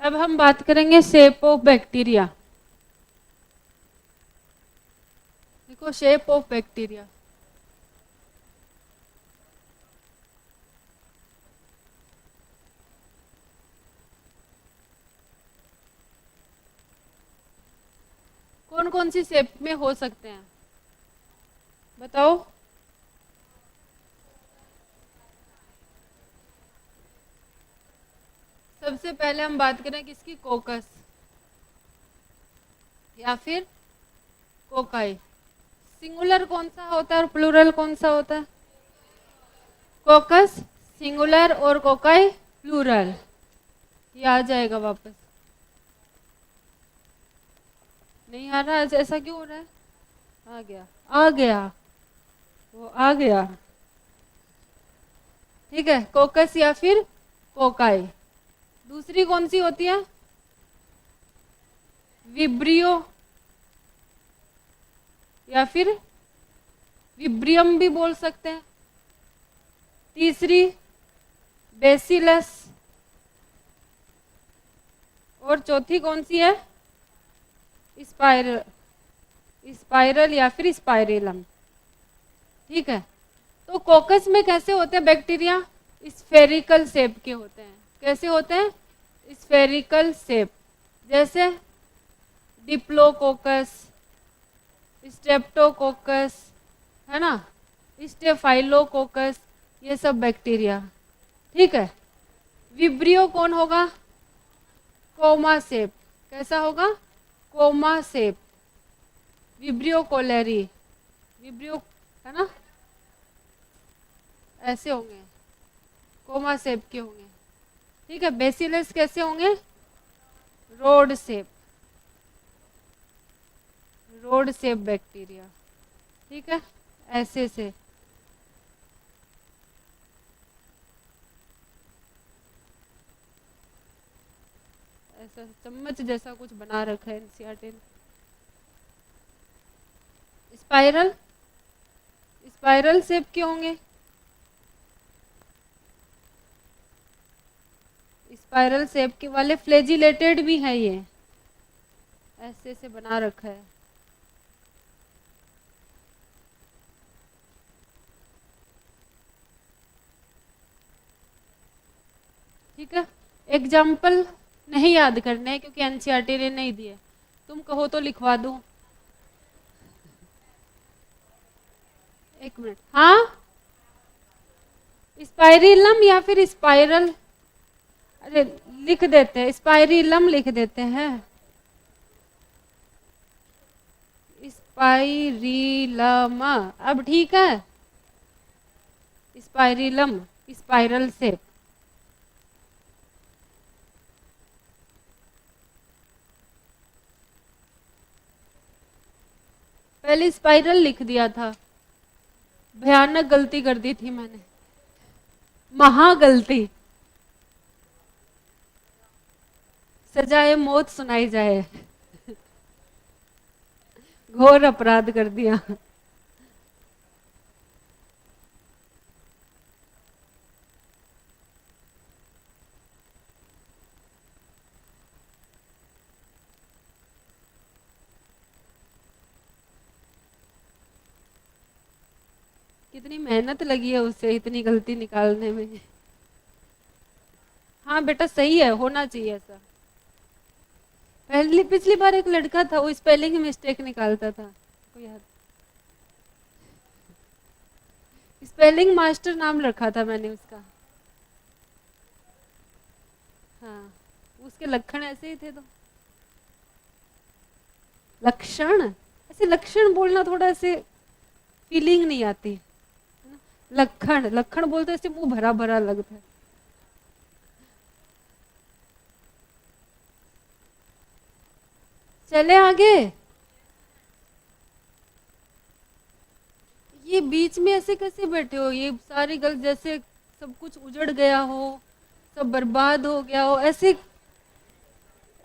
अब हम बात करेंगे शेप ऑफ बैक्टीरिया। देखो शेप ऑफ बैक्टीरिया, कौन कौन सी शेप में हो सकते हैं बताओ? सबसे पहले हम बात करें किसकी? कोकस या फिर कोकाई। सिंगुलर कौन सा होता है और प्लूरल कौन सा होता है? कोकस सिंगुलर और कोकाई प्लूरल। ये आ जाएगा वापस। नहीं आ रहा? ऐसा क्यों हो रहा है? आ गया, आ गया, वो आ गया। ठीक है, कोकस या फिर कोकाई। दूसरी कौन सी होती है? विब्रियो या फिर विब्रियम भी बोल सकते हैं। तीसरी बेसिलस। और चौथी कौन सी है? स्पाइरल, स्पाइरल या फिर स्पाइरेलम। ठीक है, तो कोकस में कैसे होते हैं बैक्टीरिया? स्फेरिकल शेप के होते हैं। कैसे होते हैं? स्फेरिकल शेप, जैसे डिप्लोकोकस, स्ट्रेप्टोकोकस, है ना, स्टेफाइलोकोकस, ये सब बैक्टीरिया। ठीक है। विब्रियो कौन होगा? Comma shape. कैसा होगा? Comma shape. Vibrio cholerae, Vibrio, है ना, ऐसे होंगे, कोमा शेप के होंगे। ठीक है। बेसिलस कैसे होंगे? Rod shape, rod shape bacteria. ठीक है, ऐसे से। ऐसा चम्मच जैसा कुछ बना रखा है एनसीईआरटी ने। स्पाइरल, स्पाइरल शेप के होंगे, स्पाइरल शेप के वाले। फ्लैजिलेटेड भी है ये, ऐसे से बना रखा है। ठीक है। एग्जाम्पल नहीं याद करने हैं क्योंकि एनसीईआरटी ने नहीं दिए। तुम कहो तो लिखवा दूं। एक मिनट। हाँ, स्पाइरिलम या फिर स्पाइरल, अरे लिख देते हैं, स्पाइरिलम लिख देते हैं। स्पाइरिलम, अब ठीक है। Spirillum, spiral shape. पहले स्पाइरल लिख दिया था, भयानक गलती कर दी थी मैंने, महा गलती। सजाए मौत सुनाई जाए, घोर अपराध कर दिया। कितनी मेहनत लगी है उससे इतनी गलती निकालने में। हाँ बेटा सही है, होना चाहिए ऐसा। पहली पिछली बार एक लड़का था, वो स्पेलिंग मिस्टेक निकालता था, को याद, स्पेलिंग मास्टर नाम रखा था मैंने उसका। हाँ, उसके लक्षण ऐसे ही थे। तो लक्षण, ऐसे लक्षण बोलना थोड़ा ऐसे फीलिंग नहीं आती। लक्षण, लक्षण बोलते ऐसे मुंह भरा भरा लगता है। चले आगे। ये बीच में ऐसे कैसे बैठे हो? ये सारी गल जैसे सब कुछ उजड़ गया हो, सब बर्बाद हो गया हो, ऐसे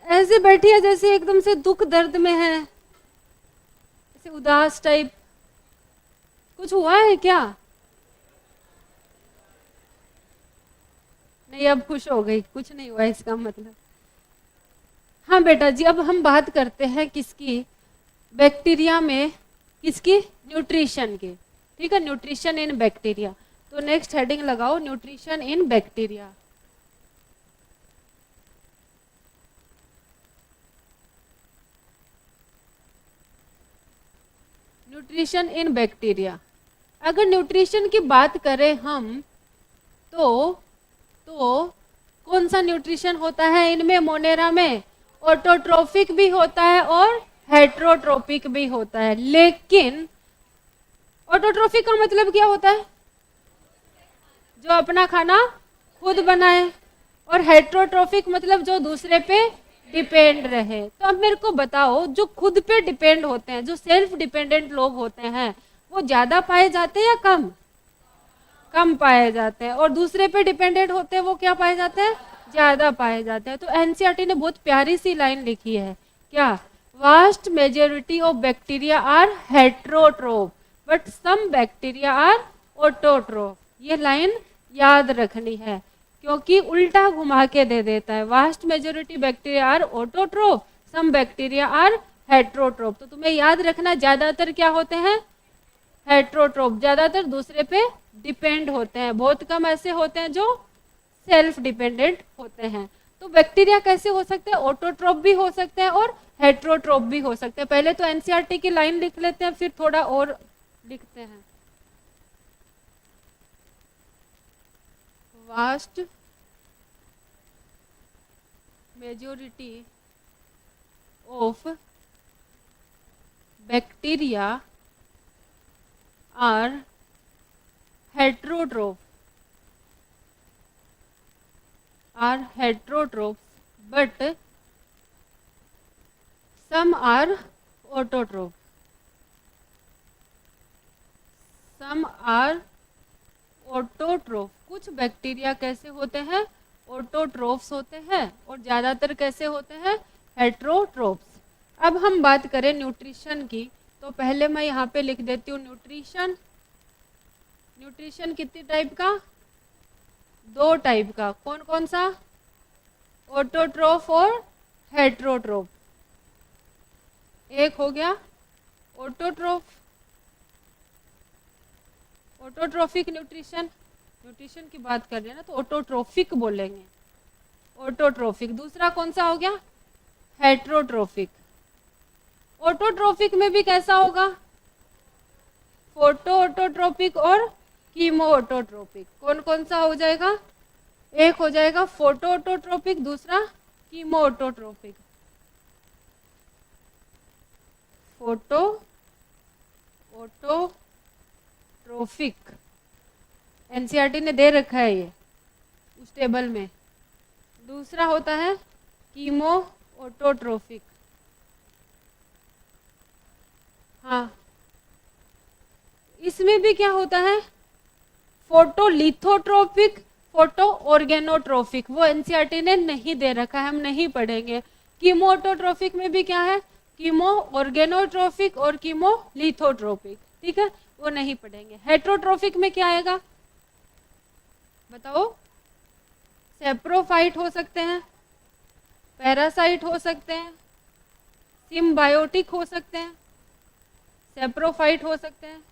ऐसे बैठी है जैसे एकदम से दुख दर्द में है, ऐसे उदास टाइप। कुछ हुआ है क्या? नहीं, अब खुश हो गई, कुछ नहीं हुआ इसका मतलब। हाँ बेटा जी, अब हम बात करते हैं किसकी? बैक्टीरिया में किसकी? न्यूट्रिशन की। ठीक है, न्यूट्रिशन इन बैक्टीरिया। तो नेक्स्ट हेडिंग लगाओ, nutrition in bacteria. Nutrition in bacteria. अगर न्यूट्रिशन की बात करें हम तो कौन सा न्यूट्रिशन होता है इनमें? मोनेरा में ऑटोट्रोफिक भी होता है और हेट्रोट्रोपिक भी होता है। लेकिन ऑटोट्रोफिक का मतलब क्या होता है? जो अपना खाना खुद बनाए। और हेट्रोट्रोफिक मतलब जो दूसरे पे डिपेंड रहे। तो अब मेरे को बताओ, जो खुद पे डिपेंड होते हैं, जो सेल्फ डिपेंडेंट लोग होते हैं, वो ज्यादा पाए जाते हैं या कम? कम पाए जाते हैं। और दूसरे पे डिपेंडेंट होते हैं वो क्या पाए जाते हैं? ज्यादा पाए जाते हैं। तो एनसीईआरटी ने बहुत प्यारी सी लाइन लिखी है, क्या? Vast majority of bacteria are heterotroph but some bacteria are autotroph. ये लाइन याद रखनी है क्योंकि उल्टा घुमा के दे देता है। Vast majority bacteria are autotroph, some bacteria are heterotroph. तो तुम्हें याद रखना, ज्यादातर क्या होते हैं? हेट्रोट्रोफ, ज्यादातर दूसरे पे डिपेंड होते हैं, बहुत कम ऐसे होते हैं जो सेल्फ डिपेंडेंट होते हैं। तो बैक्टीरिया कैसे हो सकते हैं? ऑटोट्रोफ भी हो सकते हैं और हेट्रोट्रोफ भी हो सकते हैं। पहले तो एनसीईआरटी की लाइन लिख लेते हैं, फिर थोड़ा और लिखते हैं। Vast majority of bacteria are heterotrophs but some are autotrophs. Some are autotroph. कुछ बैक्टीरिया कैसे होते हैं? ऑटोट्रोफ्स होते हैं और ज्यादातर कैसे होते हैं? हेट्रोट्रोफ्स। अब हम बात करें न्यूट्रिशन की, तो पहले मैं यहाँ पे लिख देती हूँ न्यूट्रिशन। न्यूट्रिशन कितनी टाइप का? 2 टाइप का। कौन कौन सा? ऑटोट्रोफ और हेट्रोट्रोफ। एक हो गया ऑटोट्रोफ, ऑटोट्रोफिक न्यूट्रिशन। न्यूट्रिशन की बात कर रहे हैं ना तो ऑटोट्रोफिक बोलेंगे, ऑटोट्रोफिक। दूसरा कौन सा हो गया? हेट्रोट्रोफिक। ऑटोट्रोफिक में भी कैसा होगा? फोटो ऑटोट्रोपिक और कीमो ऑटोट्रोपिक। कौन कौन सा हो जाएगा? एक हो जाएगा फोटो ऑटोट्रोपिक, दूसरा chemo autotrophic. Photo autotrophic NCERT ने दे रखा है ये उस टेबल में। दूसरा होता है कीमो ऑटोट्रोफिक। हाँ, इसमें भी क्या होता है? फोटोलिथोट्रोपिक, फोटो ऑर्गेनोट्रोफिक। वो एनसीईआरटी ने नहीं दे रखा है, हम नहीं पढ़ेंगे। कीमो ऑटोट्रोफिक में भी क्या है? कीमो ऑर्गेनोट्रोफिक और कीमो लिथोट्रोपिक। ठीक है, वो नहीं पढ़ेंगे। हेट्रोट्रोफिक में क्या आएगा बताओ? सेप्रोफाइट हो सकते हैं, पैरासाइट हो सकते हैं, सिम्बायोटिक हो सकते हैं। सेप्रोफाइट हो सकते हैं,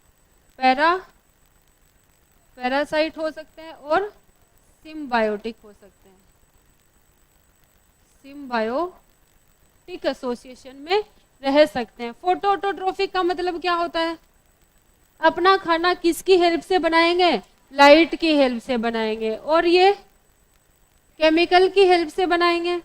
पैरासाइट हो सकते हैं और सिम्बायोटिक हो सकते हैं। सिम्बायोटिक एसोसिएशन में रह सकते हैं। फोटो ऑटोट्रोफिक का मतलब क्या होता है? अपना खाना किसकी हेल्प से बनाएंगे? लाइट की हेल्प से बनाएंगे, और ये केमिकल की हेल्प से बनाएंगे।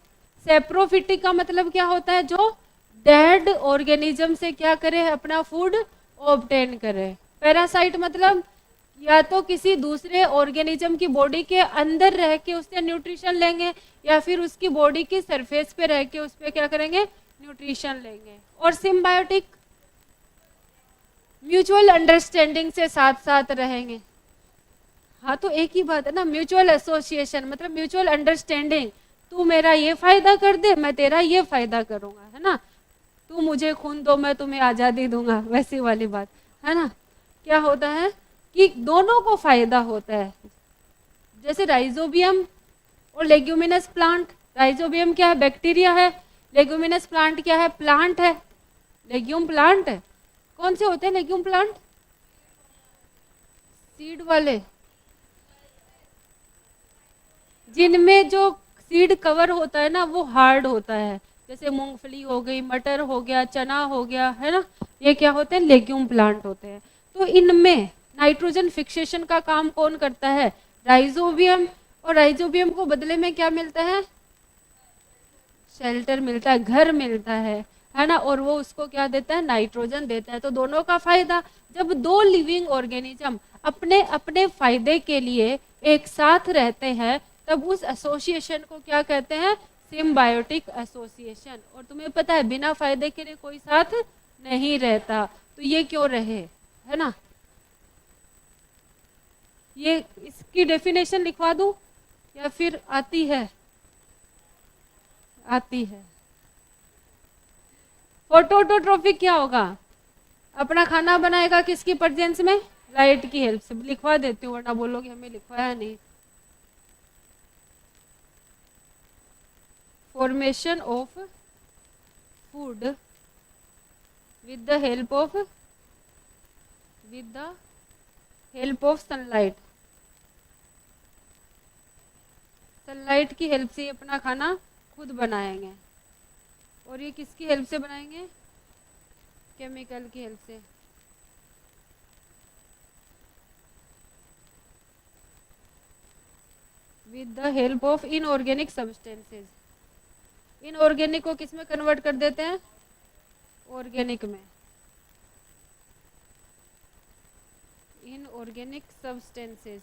सेप्रोफिटिक का मतलब क्या होता है? जो डेड ऑर्गेनिज्म से क्या करे? अपना फूड ऑब्टेन करे। पैरासाइट मतलब या तो किसी दूसरे ऑर्गेनिज्म की बॉडी के अंदर रह के उससे न्यूट्रिशन लेंगे, या फिर उसकी बॉडी की सरफेस पे रह के उस पर क्या करेंगे? न्यूट्रिशन लेंगे। और सिम्बायोटिक म्यूचुअल अंडरस्टैंडिंग से साथ साथ रहेंगे। हाँ, तो एक ही बात है ना, म्यूचुअल एसोसिएशन मतलब म्यूचुअल अंडरस्टैंडिंग। तू मेरा ये फायदा कर दे, मैं तेरा ये फायदा करूंगा, है ना। तू मुझे खून दो, मैं तुम्हें आजादी दूंगा, वैसी वाली बात है ना। क्या होता है कि दोनों को फायदा होता है। जैसे राइजोबियम और लेग्यूमिनस प्लांट। राइजोबियम क्या है? बैक्टीरिया है। लेग्यूमिनस प्लांट क्या है? प्लांट है, लेग्यूम प्लांट है। कौन से होते हैं लेग्यूम प्लांट? सीड वाले, जिनमें जो सीड कवर होता है ना वो हार्ड होता है। जैसे मूंगफली हो गई, मटर हो गया, चना हो गया, है ना। ये क्या होते हैं? लेग्यूम प्लांट होते हैं। तो इनमें नाइट्रोजन फिक्सेशन का काम कौन करता है? राइजोबियम। और राइजोबियम को बदले में क्या मिलता है? शेल्टर मिलता है, घर मिलता है ना। और वो उसको क्या देता है? नाइट्रोजन देता है। तो दोनों का फायदा। जब दो लिविंग ऑर्गेनिज्म अपने अपने फायदे के लिए एक साथ रहते हैं तब उस एसोसिएशन को क्या कहते हैं? Symbiotic association. और तुम्हें पता है बिना फायदे के लिए कोई साथ नहीं रहता, तो ये क्यों रहे, है ना। ये इसकी डेफिनेशन लिखवा दूं या फिर आती है? आती है। फोटोऑटोट्रोफिक क्या होगा? अपना खाना बनाएगा किसकी प्रेजेंस में? लाइट की हेल्प से। लिखवा देती हूँ वरना बोलोगे हमें लिखवाया नहीं। Formation of food with the help help of sunlight, sunlight की हेल्प से ही अपना खाना खुद बनाएंगे। और ये किसकी हेल्प से बनाएंगे? केमिकल की हेल्प से। With the help of inorganic substances, inorganic को किस में कन्वर्ट कर देते हैं? ऑर्गेनिक में। इनऑर्गेनिक सब्सटेंसेस,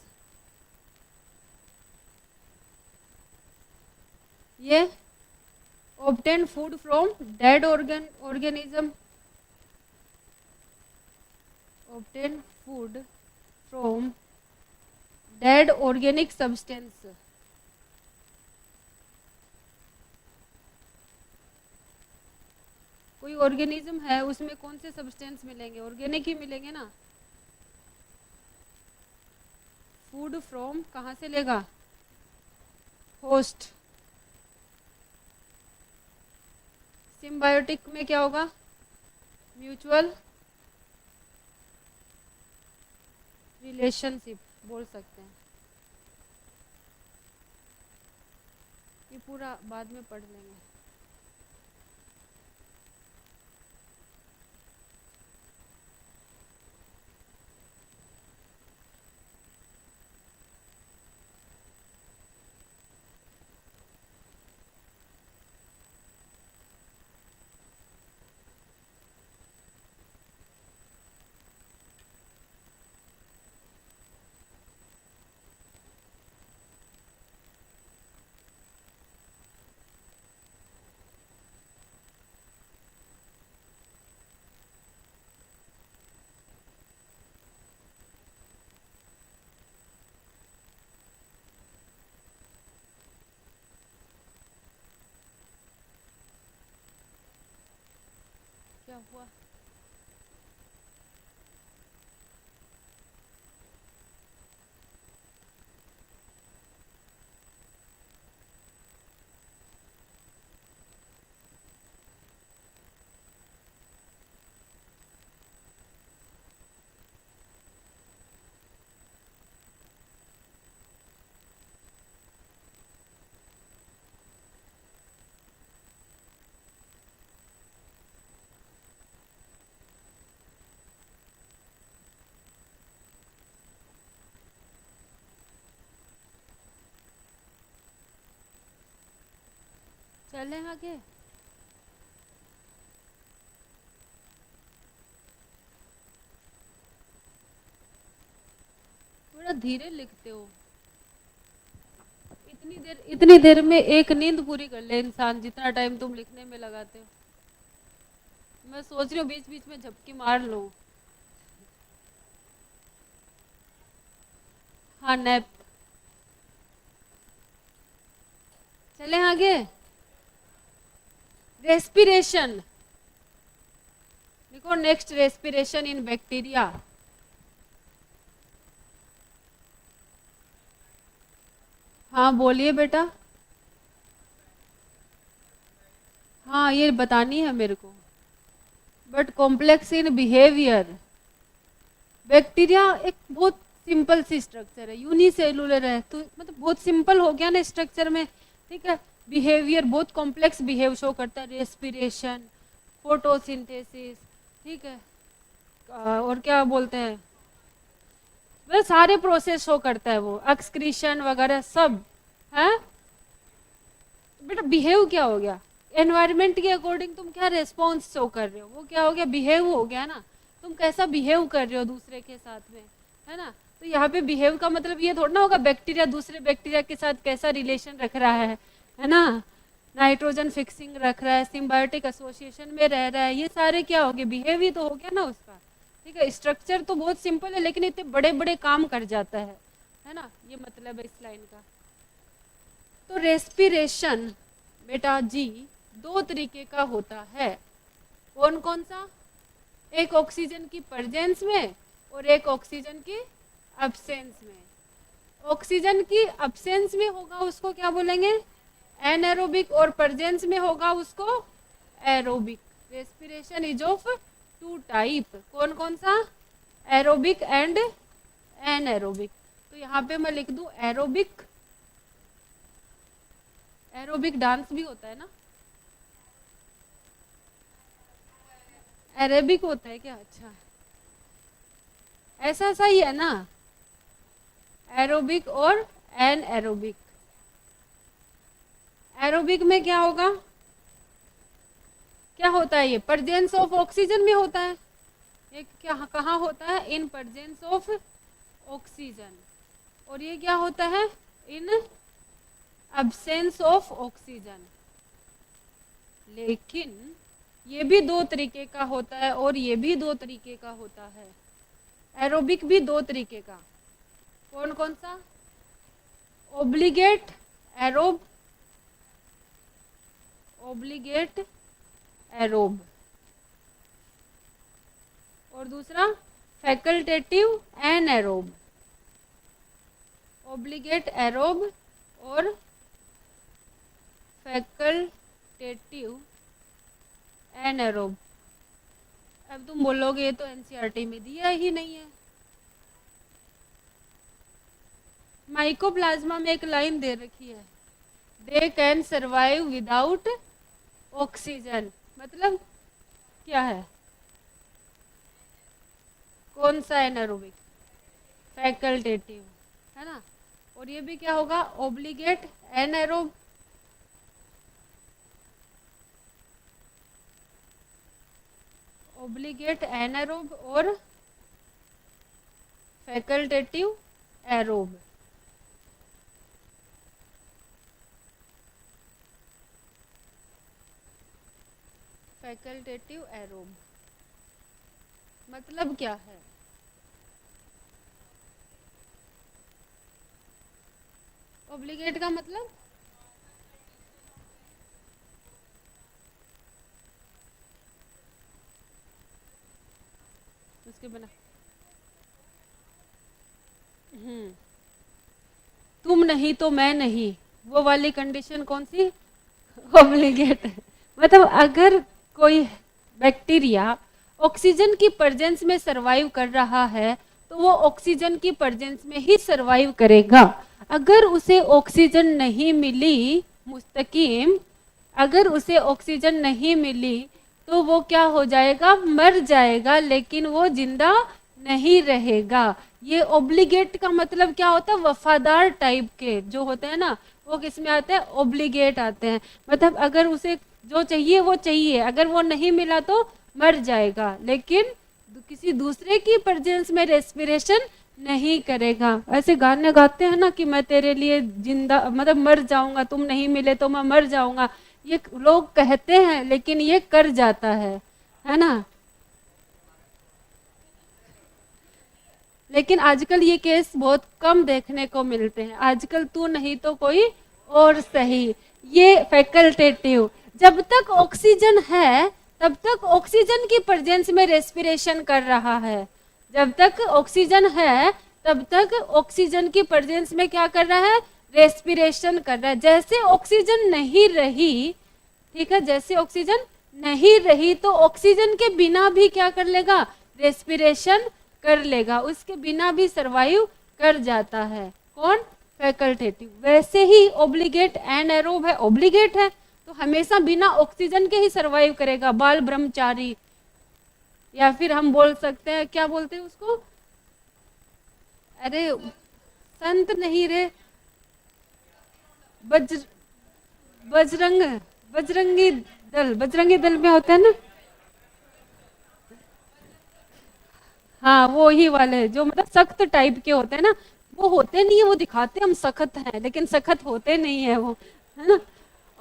ये obtain food from dead organism, obtain food from dead organic substance, कोई ऑर्गेनिज्म है उसमें कौन से सब्सटेंस मिलेंगे? ऑर्गेनिक ही मिलेंगे ना। फूड फ्रॉम कहाँ से लेगा? होस्ट। सिम्बायोटिक में क्या होगा? म्यूचुअल रिलेशनशिप बोल सकते हैं। ये पूरा बाद में पढ़ लेंगे। क्या हुआ? चलें आगे। थोड़ा धीरे लिखते हो। इतनी देर में एक नींद पूरी कर ले इंसान, जितना टाइम तुम लिखने में लगाते हो। मैं सोच रही हूँ बीच बीच में झपकी मार लूं। हाँ, नैप। चलें आगे। रेस्पिरेशन देखो, नेक्स्ट रेस्पिरेशन इन बैक्टीरिया। हाँ बोलिए बेटा। हाँ ये बतानी है मेरे को। But complex in behaviour. Bacteria एक बहुत सिंपल सी स्ट्रक्चर है, यूनिसेलुलर है, तो मतलब बहुत सिंपल हो गया ना स्ट्रक्चर में, ठीक है। बिहेवियर बहुत कॉम्प्लेक्स बिहेव शो करता है, रेस्पिरेशन, फोटोसिंथेसिस, ठीक है। और क्या बोलते हैं, वह सारे प्रोसेस शो करता है वो, एक्सक्रीशन वगैरह सब है। बेटा बिहेव क्या हो गया? एनवायरनमेंट के अकॉर्डिंग तुम क्या रेस्पॉन्स शो कर रहे हो, वो क्या हो गया? बिहेव हो गया ना। तुम कैसा बिहेव कर रहे हो दूसरे के साथ में, है ना। तो यहाँ पे बिहेव का मतलब ये थोड़ा ना होगा बैक्टीरिया दूसरे बैक्टीरिया के साथ कैसा रिलेशन रख रहा है ना। नाइट्रोजन फिक्सिंग रख रहा है, सिम्बायोटिक एसोसिएशन में रह रहा है, ये सारे क्या हो गए? बिहेव ही तो हो गया ना उसका, ठीक है। स्ट्रक्चर तो बहुत सिंपल है लेकिन इतने बड़े बड़े काम कर जाता है ना। ये मतलब है इस लाइन का। तो रेस्पिरेशन बेटा जी दो तरीके का होता है। कौन कौन सा? एक ऑक्सीजन की प्रेजेंस में और एक ऑक्सीजन की एब्सेंस में। ऑक्सीजन की एब्सेंस में होगा उसको क्या बोलेंगे? एनारोबिक, और प्रेजेंस में होगा उसको aerobic. Respiration is of two type. कौन कौन सा? Aerobic and anaerobic. तो यहाँ पे मैं लिख दूं एरोबिक, एरोबिक डांस भी होता है ना, एरेबिक होता है क्या? अच्छा, ऐसा सही है ना, एरोबिक और एन एरोबिक। एरोबिक में क्या होगा, क्या होता है ये? प्रेजेंस ऑफ ऑक्सीजन में होता है। ये क्या कहाँ होता है? इन प्रेजेंस ऑफ ऑक्सीजन। और ये क्या होता है? In absence of oxygen. लेकिन ये भी दो तरीके का होता है और ये भी दो तरीके का होता है। एरोबिक भी दो तरीके का। कौन कौन सा? ओब्लिगेट एरोब, ओब्लिगेट एरोब, और दूसरा फैकल्टेटिव एनएरोब। ओब्लिगेट एरोब और फैकल्टेटिव एनएरोब। अब तुम बोलोगे ये तो एनसीईआरटी में दिया ही नहीं है। माइकोप्लाज्मा में एक लाइन दे रखी है, they can survive without oxygen. मतलब क्या है? कौन सा एनारोबिक? फैकल्टेटिव, है ना। और ये भी क्या होगा? Obligate anaerobe. ओब्लिगेट एनारोब और फैकल्टेटिव एरोब। फैकल्टेटिव एरोब मतलब क्या है? ओब्लिगेट का मतलब उसके बिना तुम नहीं तो मैं नहीं, वो वाली कंडीशन कौन सी? ओब्लिगेट। मतलब अगर कोई बैक्टीरिया ऑक्सीजन की प्रेजेंस में सरवाइव कर रहा है तो वो ऑक्सीजन की प्रेजेंस में ही सरवाइव करेगा। अगर उसे ऑक्सीजन नहीं मिली मुस्तकीम, अगर उसे ऑक्सीजन नहीं मिली तो वो क्या हो जाएगा? मर जाएगा, लेकिन वो जिंदा नहीं रहेगा। ये ओब्लिगेट का मतलब क्या होता है? वफादार टाइप के जो होते हैं ना, वो किस में आते हैं? ओब्लिगेट आते हैं। मतलब अगर उसे जो चाहिए वो चाहिए, अगर वो नहीं मिला तो मर जाएगा, लेकिन किसी दूसरे की प्रेजेंस में रेस्पिरेशन नहीं करेगा। ऐसे गाने गाते हैं ना कि मैं तेरे लिए जिंदा, मतलब मर जाऊंगा, तुम नहीं मिले तो मैं मर जाऊंगा। ये लोग कहते हैं लेकिन ये कर जाता है ना। लेकिन आजकल ये केस बहुत कम देखने को मिलते हैं। आजकल तू नहीं तो कोई और सही, ये फैकल्टेटिव। जब तक ऑक्सीजन है तब तक ऑक्सीजन की प्रेजेंस में रेस्पिरेशन कर रहा है। जब तक ऑक्सीजन है तब तक ऑक्सीजन की प्रेजेंस में क्या कर रहा है? रेस्पिरेशन कर रहा है। जैसे ऑक्सीजन नहीं रही, ठीक है, जैसे ऑक्सीजन नहीं रही तो ऑक्सीजन के बिना भी क्या कर लेगा? रेस्पिरेशन कर लेगा, उसके बिना भी सरवाइव कर जाता है। कौन? फैकल्टेटिव। वैसे ही ओब्लिगेट एनएरोब है, ओब्लिगेट है तो हमेशा बिना ऑक्सीजन के ही सरवाइव करेगा। बाल ब्रह्मचारी, या फिर हम बोल सकते हैं, क्या बोलते हैं उसको? अरे संत नहीं रे, बजरंग, बजरंगी दल, बजरंगी दल में होता है ना। हाँ वो ही वाले जो मतलब सख्त टाइप के होते हैं ना, वो होते नहीं है, वो दिखाते हम सख्त हैं लेकिन सख्त होते नहीं है वो, है ना।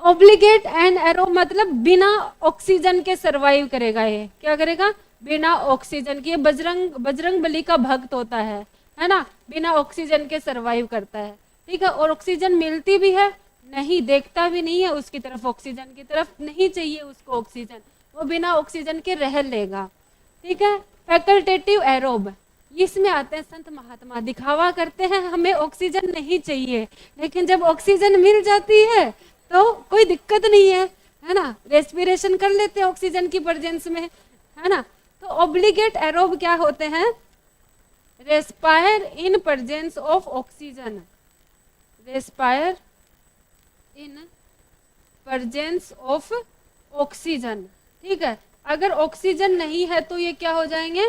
ऑब्लिगेट एंड एरो मतलब बिना ऑक्सीजन के सरवाइव करेगा। ये क्या करेगा? बिना ऑक्सीजन के। बजरंग बली का भक्त होता है ना, बिना ऑक्सीजन के सरवाइव करता है, ठीक है। और ऑक्सीजन मिलती भी है नहीं, देखता भी नहीं है उसकी तरफ, ऑक्सीजन की तरफ नहीं चाहिए उसको ऑक्सीजन, वो बिना ऑक्सीजन के रह लेगा, ठीक है। फैकल्टेटिव एरोब, इसमें आते हैं संत महात्मा, दिखावा करते हैं हमें ऑक्सीजन नहीं चाहिए, लेकिन जब ऑक्सीजन मिल जाती है तो कोई दिक्कत नहीं है ना, रेस्पिरेशन कर लेते हैं ऑक्सीजन की प्रेजेंस में, है ना। तो ऑब्लिगेट एरोब क्या होते हैं? Respire in presence of oxygen, respire in presence of oxygen. ठीक है, अगर ऑक्सीजन नहीं है तो ये क्या हो जाएंगे,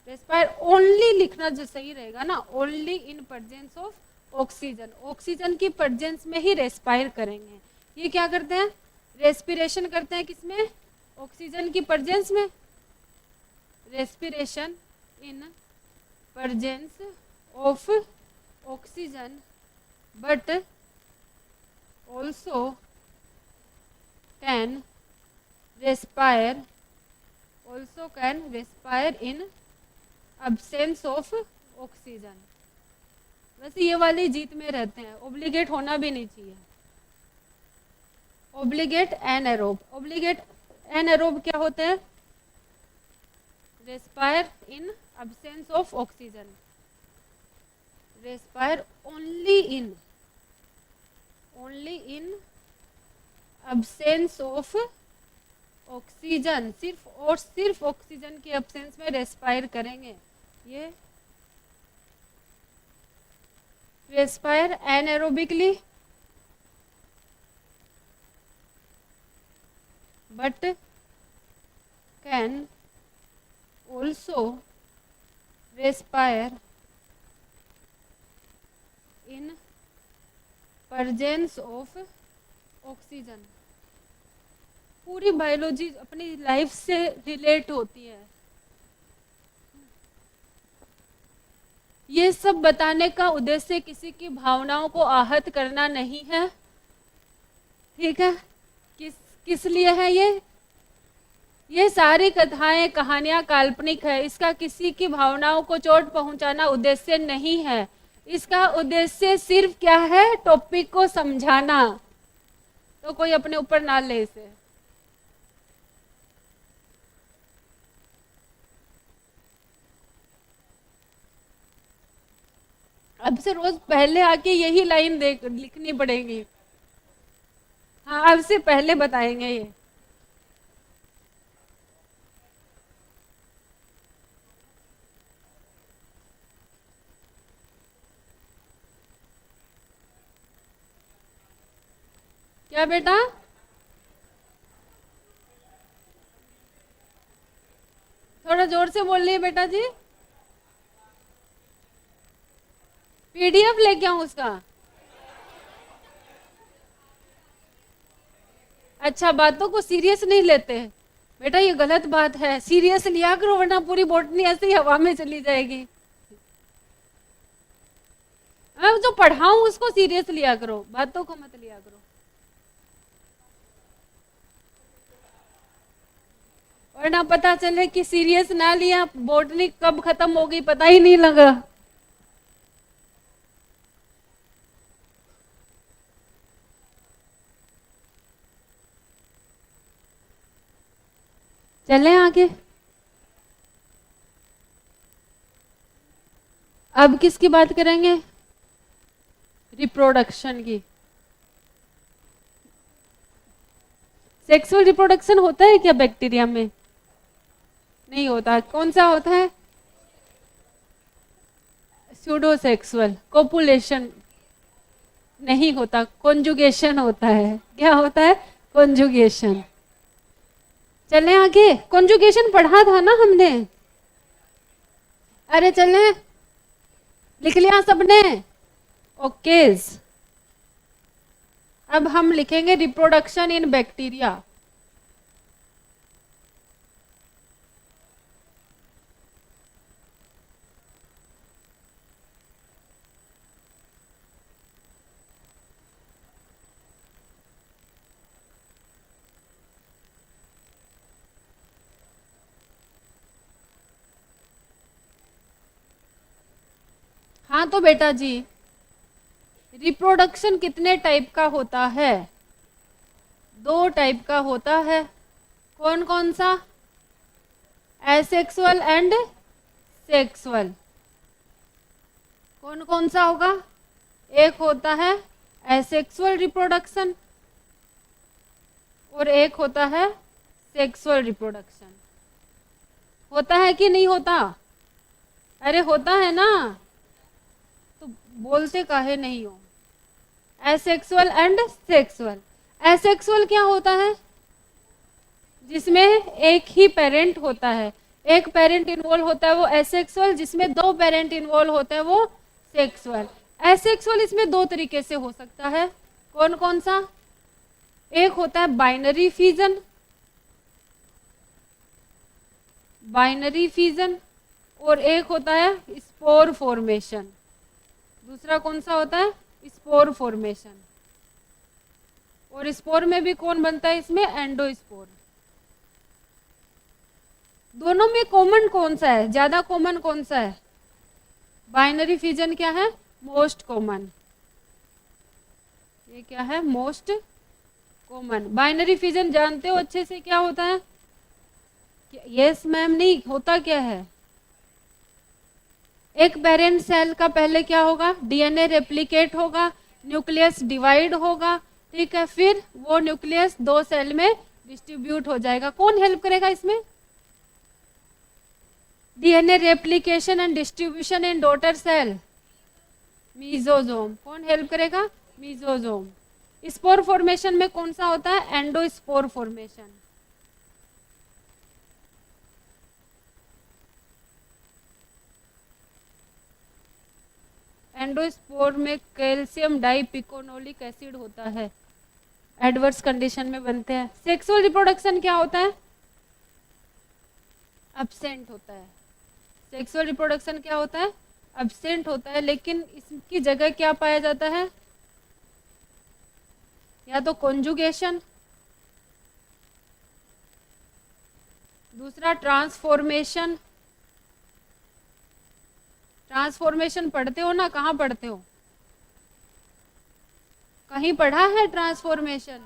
रेस्पायर ओनली लिखना जो सही रहेगा ना, only in presence of oxygen, oxygen की प्रेजेंस में ही रेस्पायर करेंगे। ये क्या करते हैं, रेस्पिरेशन करते हैं किसमें, ऑक्सीजन की प्रेजेंस में, respiration in presence of oxygen but also can respire in absence of oxygen। वैसे ये वाली जीत में रहते हैं, ओब्लिगेट होना भी नहीं चाहिए। ओब्लिगेट एनएरोब, ओब्लिगेट एनएरोब क्या होते हैं, respire in absence of oxygen, respire only in absence of oxygen, सिर्फ और सिर्फ ऑक्सीजन के absence में रेस्पायर करेंगे। ये respire anaerobically but can also respire in presence of oxygen. पूरी बायोलॉजी अपनी लाइफ से रिलेट होती है। ये सब बताने का उद्देश्य किसी की भावनाओं को आहत करना नहीं है, ठीक है। किस लिए है ये सारी कथाएं कहानियां काल्पनिक है, इसका किसी की भावनाओं को चोट पहुंचाना उद्देश्य नहीं है। इसका उद्देश्य सिर्फ क्या है, टॉपिक को समझाना। तो कोई अपने ऊपर ना ले इसे। अब से रोज पहले आके यही लाइन लिखनी पड़ेगी। हाँ, अब से पहले बताएंगे ये। क्या बेटा, थोड़ा जोर से बोल रही बेटा जी। पीडीएफ लेके आऊं उसका? अच्छा, बातों को सीरियस नहीं लेते बेटा, ये गलत बात है। सीरियस लिया करो वरना पूरी बोटनी ऐसे ही हवा में चली जाएगी। अब जो पढ़ाऊं उसको सीरियस लिया करो, बातों को मत लिया करो। वरना पता चले कि सीरियस ना लिया, बोटनी कब खत्म हो गई पता ही नहीं लगा। चलें आगे। अब किसकी बात करेंगे, रिप्रोडक्शन की। सेक्सुअल रिप्रोडक्शन होता है क्या बैक्टीरिया में? नहीं होता। कौन सा होता है? स्यूडोसेक्सुअल। कोपुलेशन नहीं होता, कॉन्जुगेशन होता है। क्या होता है? कॉन्जुगेशन। चलें आगे। कॉन्जुगेशन पढ़ा था ना हमने। अरे चलें, लिख लिया सबने? ओकेज। अब हम लिखेंगे रिप्रोडक्शन इन बैक्टीरिया। हाँ तो बेटा जी, रिप्रोडक्शन कितने टाइप का होता है? 2 टाइप का होता है। कौन कौन सा? Asexual and sexual. कौन कौन सा होगा? एक होता है एसेक्सुअल रिप्रोडक्शन और एक होता है सेक्सुअल रिप्रोडक्शन। होता है कि नहीं होता? अरे होता है ना, तो बोलते काहे नहीं हो। Asexual and sexual. एसेक्सुअल क्या होता है? जिसमें एक ही पेरेंट होता है, एक पेरेंट इन्वॉल्व होता है वो एसेक्सुअल, जिसमें दो पेरेंट इन्वॉल्व होते हैं वो सेक्सुअल। एसेक्सुअल इसमें दो तरीके से हो सकता है। कौन कौन सा? एक होता है बाइनरी फिजन, बाइनरी फिजन, और एक होता है स्पोर फॉर्मेशन। दूसरा कौन सा होता है? Spore formation. और स्पोर में भी कौन बनता है इसमें? एंडोस्पोर। दोनों में कॉमन कौन सा है? ज्यादा कॉमन कौन सा है? बाइनरी फिजन क्या है? Most common. ये क्या है? Most common. बाइनरी फिजन जानते हो अच्छे से क्या होता है? यस मैम, नहीं होता क्या है? एक पेरेंट सेल का पहले क्या होगा? डीएनए रेप्लिकेट होगा, न्यूक्लियस डिवाइड होगा, ठीक है, फिर वो न्यूक्लियस दो सेल में डिस्ट्रीब्यूट हो जाएगा। कौन हेल्प करेगा इसमें? DNA replication and distribution in daughter cell, mesosome. कौन हेल्प करेगा? मीजोजोम। स्पोर फॉर्मेशन में कौन सा होता है? Endospore formation. एंडोस्पोर में कैल्शियम डाइपिकोनोलिक एसिड होता है, एडवर्स कंडीशन में बनते हैं। सेक्सुअल रिप्रोडक्शन क्या होता है? एब्सेंट होता है। सेक्सुअल रिप्रोडक्शन क्या होता है? एब्सेंट होता है, लेकिन इसकी जगह क्या पाया जाता है? या तो कॉन्जुगेशन, दूसरा ट्रांसफॉर्मेशन। ट्रांसफॉर्मेशन पढ़ते हो ना? कहाँ पढ़ते हो? कहीं पढ़ा है ट्रांसफॉर्मेशन?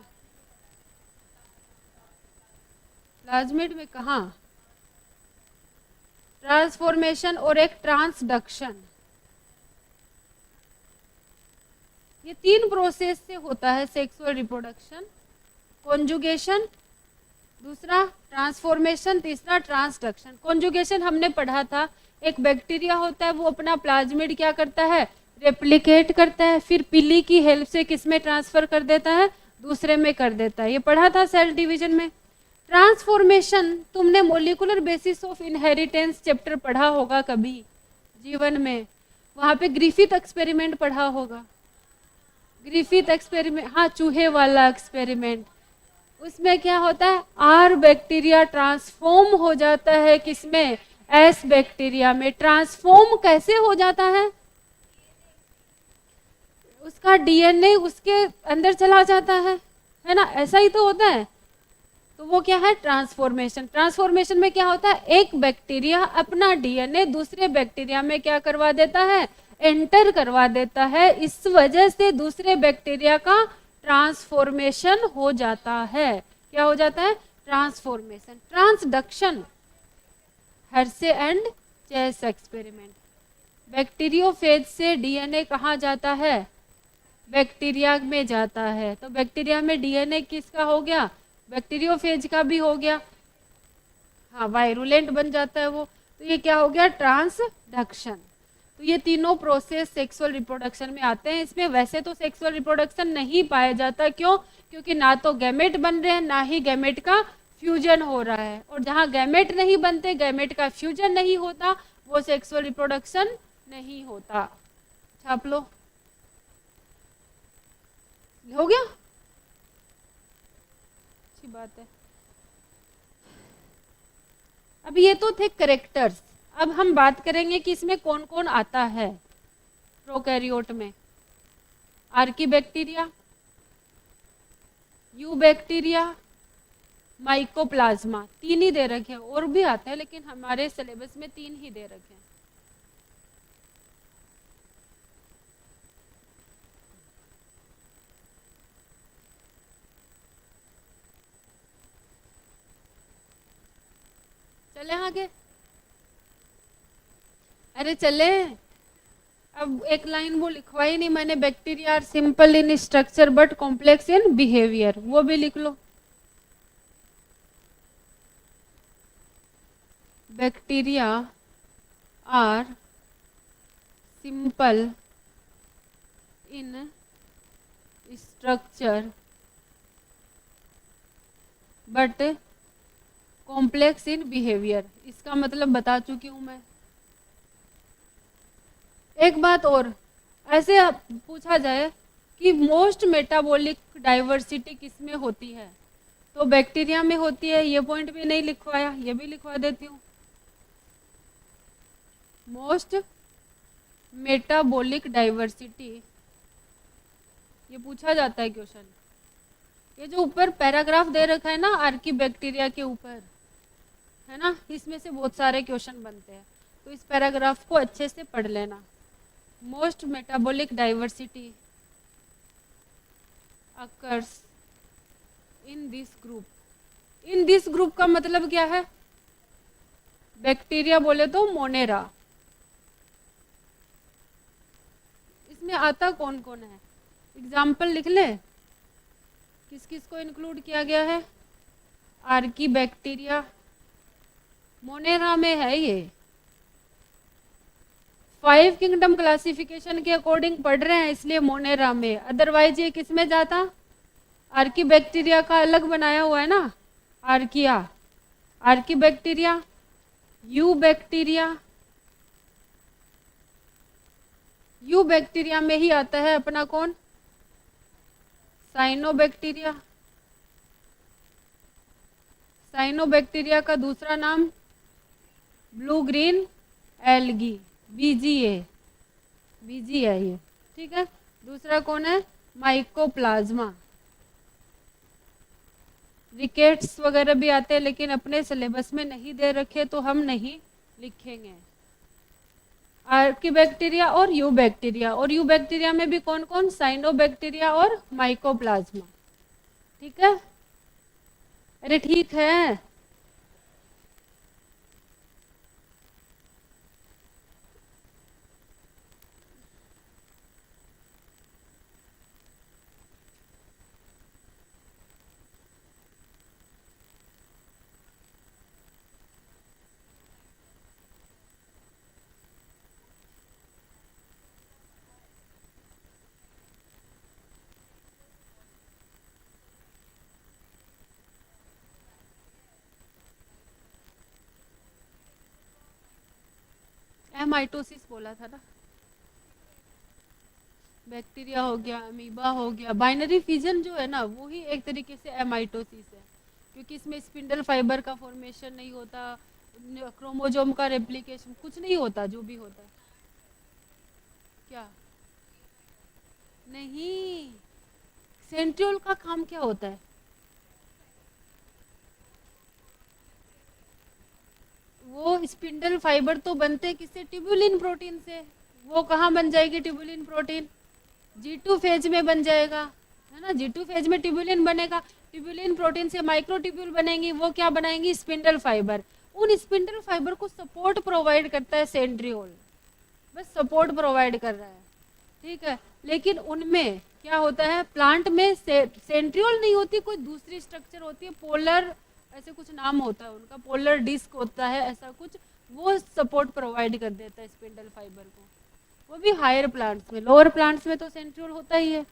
प्लाज्मिड में कहाँ? ट्रांसफॉर्मेशन और एक ट्रांसडक्शन, ये तीन प्रोसेस से होता है सेक्सुअल रिप्रोडक्शन। कॉन्जुगेशन, दूसरा ट्रांसफॉर्मेशन, तीसरा ट्रांसडक्शन। कॉन्जुगेशन हमने पढ़ा था, एक बैक्टीरिया होता है वो अपना प्लाज्मिड क्या करता है? रेप्लिकेट करता है, फिर पिली की हेल्प से किसमें ट्रांसफर कर देता है? दूसरे में कर देता है। ये पढ़ा था सेल डिवीजन में। ट्रांसफॉर्मेशन तुमने molecular basis of inheritance chapter पढ़ा होगा कभी जीवन में, वहां पे ग्रिफिथ एक्सपेरिमेंट पढ़ा होगा। ग्रिफिथ एक्सपेरिमेंट, हाँ, चूहे वाला एक्सपेरिमेंट। उसमें क्या होता है? आर बैक्टीरिया ट्रांसफॉर्म हो जाता है किसमें? एस बैक्टीरिया में। ट्रांसफॉर्म कैसे हो जाता है? उसका डीएनए उसके अंदर चला जाता है ना? ऐसा ही तो होता है। तो वो क्या है? ट्रांसफॉर्मेशन। ट्रांसफॉर्मेशन में क्या होता है? एक बैक्टीरिया अपना डीएनए दूसरे बैक्टीरिया में क्या करवा देता है? एंटर करवा देता है। इस वजह से दूसरे बैक्टीरिया का ट्रांसफॉर्मेशन हो जाता है। क्या हो जाता है? Transformation. Transduction, Hershey and chess experiment. Bacteriophage से डीएनए कहाँ जाता है? बैक्टीरिया में जाता है। तो बैक्टीरिया में डीएनए किसका हो गया? बैक्टीरियोफेज का भी हो गया, हाँ, वायरुलेंट बन जाता है वो। तो ये क्या हो गया? ट्रांसडक्शन। तो ये तीनों प्रोसेस सेक्सुअल रिप्रोडक्शन में आते हैं। इसमें वैसे तो सेक्सुअल रिप्रोडक्शन नहीं पाया जाता, क्यों? क्योंकि ना तो गैमेट बन रहे हैं, ना ही गैमेट का फ्यूजन हो रहा है। और जहाँ गैमेट नहीं बनते, गैमेट का फ्यूजन नहीं होता, वो सेक्सुअल रिप्रोडक्शन नहीं होता। छाप लो, हो गया, अच्छी बात है। अब ये तो थे करेक्टर्स। अब हम बात करेंगे कि इसमें कौन कौन आता है प्रोकैरियोट में। Archaebacteria, eubacteria, mycoplasma. तीन ही दे रखे हैं, और भी आते हैं लेकिन हमारे सिलेबस में तीन ही दे रखे हैं। चले आगे, अरे चले। अब एक लाइन वो लिखवाई नहीं मैंने, bacteria are simple in structure but complex in behaviour, वो भी लिख लो। Bacteria are simple in structure but complex in behaviour. इसका मतलब बता चुकी हूं मैं। एक बात और, ऐसे पूछा जाए कि मोस्ट मेटाबॉलिक डाइवर्सिटी किसमें होती है, तो बैक्टीरिया में होती है। ये पॉइंट भी नहीं लिखवाया, ये भी लिखवा देती हूँ। मोस्ट मेटाबॉलिक डाइवर्सिटी, ये पूछा जाता है क्वेश्चन। ये जो ऊपर पैराग्राफ दे रखा है ना आर्की बैक्टीरिया के ऊपर, है ना, इसमें से बहुत सारे क्वेश्चन बनते हैं, तो इस पैराग्राफ को अच्छे से पढ़ लेना। Most metabolic diversity occurs in this group. In this group का मतलब क्या है? बैक्टीरिया बोले तो मोनेरा। इसमें आता कौन कौन है? एग्जाम्पल लिख ले, किस किस को इंक्लूड किया गया है? आर्की बैक्टीरिया, मोनेरा में है ये। 5 किंगडम क्लासिफिकेशन के अकॉर्डिंग पढ़ रहे हैं इसलिए मोनेरा में, अदरवाइज ये किस में जाता? आर्की बैक्टीरिया का अलग बनाया हुआ है ना, archaea, Archie bacteria, you bacteria, you bacteria में ही आता है अपना कौन? साइनोबैक्टीरिया। साइनोबैक्टीरिया का दूसरा नाम ब्लू ग्रीन एल्गी, बीजीए, बीजी है ये, ठीक है। दूसरा कौन है? माइकोप्लाज्मा। रिकेट्स वगैरह भी आते हैं लेकिन अपने सिलेबस में नहीं दे रखे तो हम नहीं लिखेंगे। आर्की बैक्टीरिया और यू बैक्टीरिया, और यू बैक्टीरिया में भी कौन कौन? साइनोबैक्टीरिया और माइकोप्लाज्मा, ठीक है। अरे ठीक है, एमाइटोसिस बोला था ना, बैक्टीरिया हो गया, अमीबा हो गया। बाइनरी फिजन जो है ना वो ही एक तरीके से एमाइटोसिस है, क्योंकि इसमें स्पिंडल फाइबर का फॉर्मेशन नहीं होता, क्रोमोजोम का रेप्लिकेशन कुछ नहीं होता। जो भी होता है क्या नहीं, सेंट्रियोल का काम क्या होता है? वो स्पिंडल फाइबर तो बनते हैं किससे? ट्यूबुलिन प्रोटीन से। वो कहाँ बन जाएगी ट्यूबुलिन प्रोटीन? G2 फेज में बन जाएगा, है ना। G2 फेज में ट्यूबुलिन बनेगा, ट्यूबुलिन प्रोटीन से माइक्रोट्यूब्यूल बनेंगी। वो क्या बनाएंगी? Spindle fibre. उन स्पिंडल फाइबर को सपोर्ट प्रोवाइड करता है सेंट्रियोल, बस सपोर्ट प्रोवाइड कर रहा है, ठीक है। लेकिन उनमें क्या होता है? प्लांट में सेंट्रियोल नहीं होती, कोई दूसरी स्ट्रक्चर होती है, पोलर ऐसे कुछ नाम होता है उनका, पोलर डिस्क होता है ऐसा कुछ, वो सपोर्ट प्रोवाइड कर देता है स्पिंडल फाइबर को। वो भी हायर प्लांट्स में, लोअर प्लांट्स में तो सेंट्रियोल होता ही है।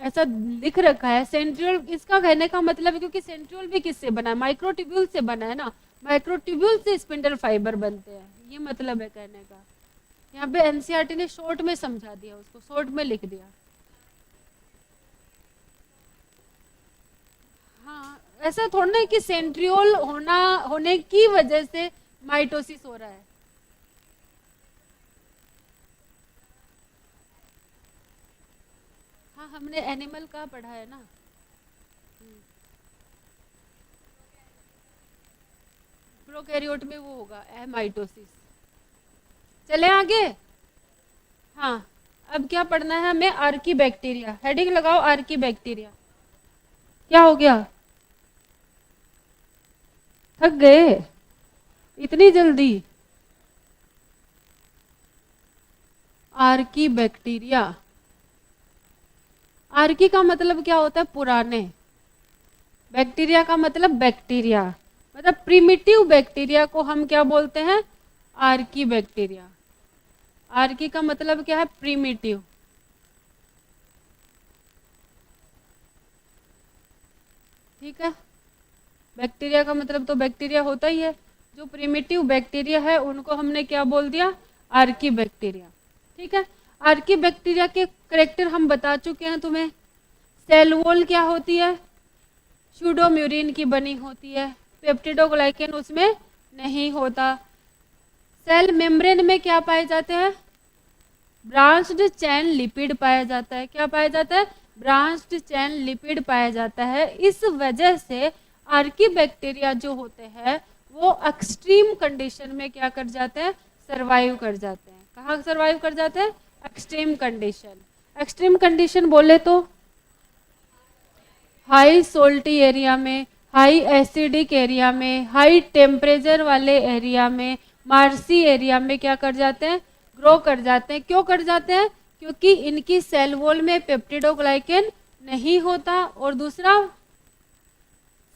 ऐसा लिख रखा है सेंट्रियोल। इसका कहने का मतलब है क्योंकि सेंट्रियोल भी किससे बना है? माइक्रोट्यूब्यूल से बना है ना, माइक्रोट्यूब्यूल से स्पिंडल फाइबर बनते हैं, ये मतलब है कहने का। यहाँ पे एनसीईआरटी ने शॉर्ट में समझा दिया, उसको शॉर्ट में लिख दिया। हाँ, ऐसा थोड़ा है कि सेंट्रियोल होने की वजह से माइटोसिस हो रहा है। हाँ, हमने एनिमल का पढ़ा है ना। प्रोकैरियोट में वो होगा एमाइटोसिस। चले आगे। हाँ, अब क्या पढ़ना है हमें? Archie bacteria. हेडिंग लगाओ आर्की बैक्टीरिया। क्या हो गया? थक गए इतनी जल्दी? आर्की बैक्टीरिया, आर्की का मतलब क्या होता है? पुराने। बैक्टीरिया का मतलब बैक्टीरिया, मतलब प्रिमिटिव बैक्टीरिया को हम क्या बोलते हैं? Archie bacteria. आर्की का मतलब क्या है? प्रिमिटिव। ठीक है, बैक्टीरिया का मतलब तो बैक्टीरिया होता ही है। जो प्रिमिटिव बैक्टीरिया है उनको हमने क्या बोल दिया? Archie bacteria. ठीक है, आर्की बैक्टीरिया के करेक्टर हम बता चुके हैं तुम्हें। सेल वॉल क्या होती है? सूडोम्यूरिन की बनी होती है, पेप्टिडोग्लाइकेन उसमें नहीं होता। सेल मेम्ब्रेन में क्या पाए जाते हैं? ब्रांच्ड चैन लिपिड पाया जाता है। क्या पाया जाता है? ब्रांच्ड चैन लिपिड पाया जाता है। इस वजह से आर्की बैक्टीरिया जो होते हैं वो एक्सट्रीम कंडीशन में क्या कर जाते हैं? सरवाइव कर जाते हैं। कहाँ सरवाइव कर जाते हैं? Extreme condition. एक्सट्रीम कंडीशन बोले तो हाई सोल्टी एरिया में, हाई एसिडिक एरिया में, हाई टेम्परेचर वाले एरिया में, मार्सी एरिया में क्या कर जाते हैं? ग्रो कर जाते हैं। क्यों कर जाते हैं? क्योंकि इनकी सेल वॉल में पेप्टिडोग्लाइकेन नहीं होता, और दूसरा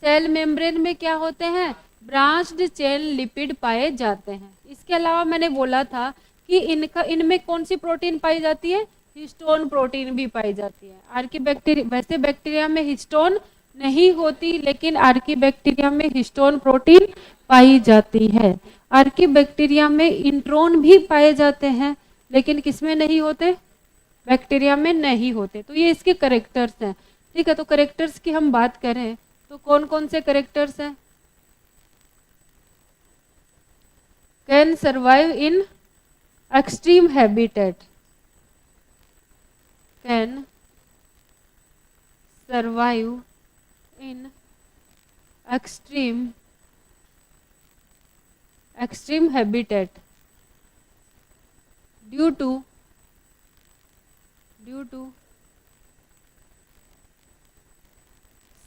सेल मेम्ब्रेन में क्या होते हैं? ब्रांच्ड चेन लिपिड पाए जाते हैं। इसके अलावा मैंने बोला था कि इनमें कौन सी प्रोटीन पाई जाती है? हिस्टोन प्रोटीन भी पाई जाती है। आर्की बैक्टीरिया, वैसे बैक्टीरिया में हिस्टोन नहीं होती, लेकिन आर्की बैक्टीरिया में हिस्टोन प्रोटीन पाई जाती है। आर्की बैक्टीरिया में इंट्रोन भी पाए जाते हैं, लेकिन किसमें नहीं होते? बैक्टीरिया में नहीं होते। तो ये इसके करेक्टर्स हैं। ठीक है, तो करेक्टर्स की हम बात करें तो कौन कौन से करेक्टर्स हैं? Can survive in extreme habitat, can survive in extreme habitat due to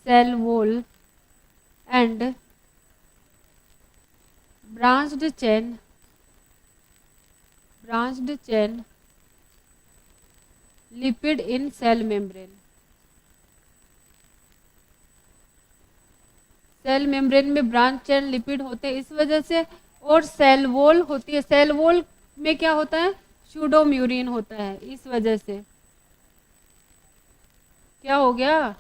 cell wall and branched chain lipid in cell membrane। Cell membrane में ब्रांच चेन लिपिड होते हैं इस वजह से, और सेल वॉल होती है। सेल वॉल में क्या होता है? सूडोम्यूरिन होता है। इस वजह से क्या हो गया?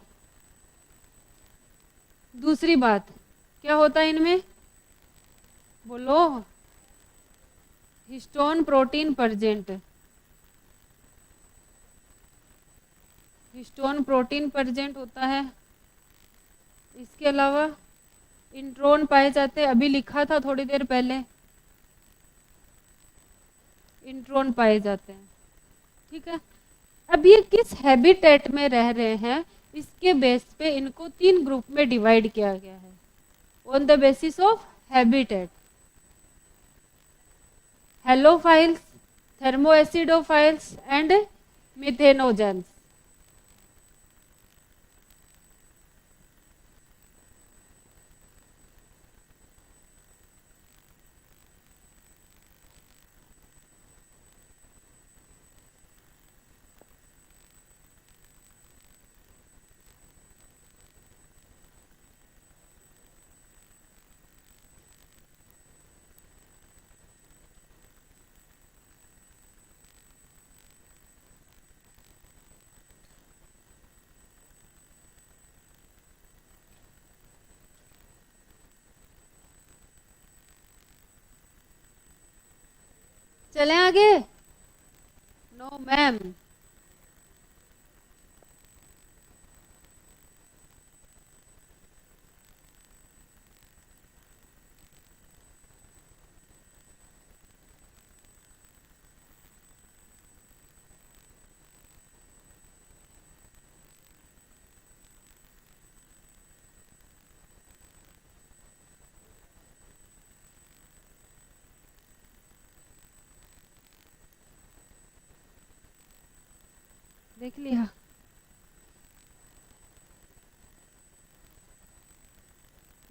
दूसरी बात क्या होता है इनमें? बोलो। Histone protein present, histone protein present होता है। इसके अलावा इंट्रोन पाए जाते हैं। अभी लिखा था थोड़ी देर पहले, इंट्रोन पाए जाते हैं। ठीक है, अब ये किस हैबिटेट में रह रहे हैं इसके बेस पे इनको 3 ग्रुप में डिवाइड किया गया है, on the basis of habitat. Halophiles, thermoacidophiles and methanogens. चलें आगे? No ma'am. देख लिया?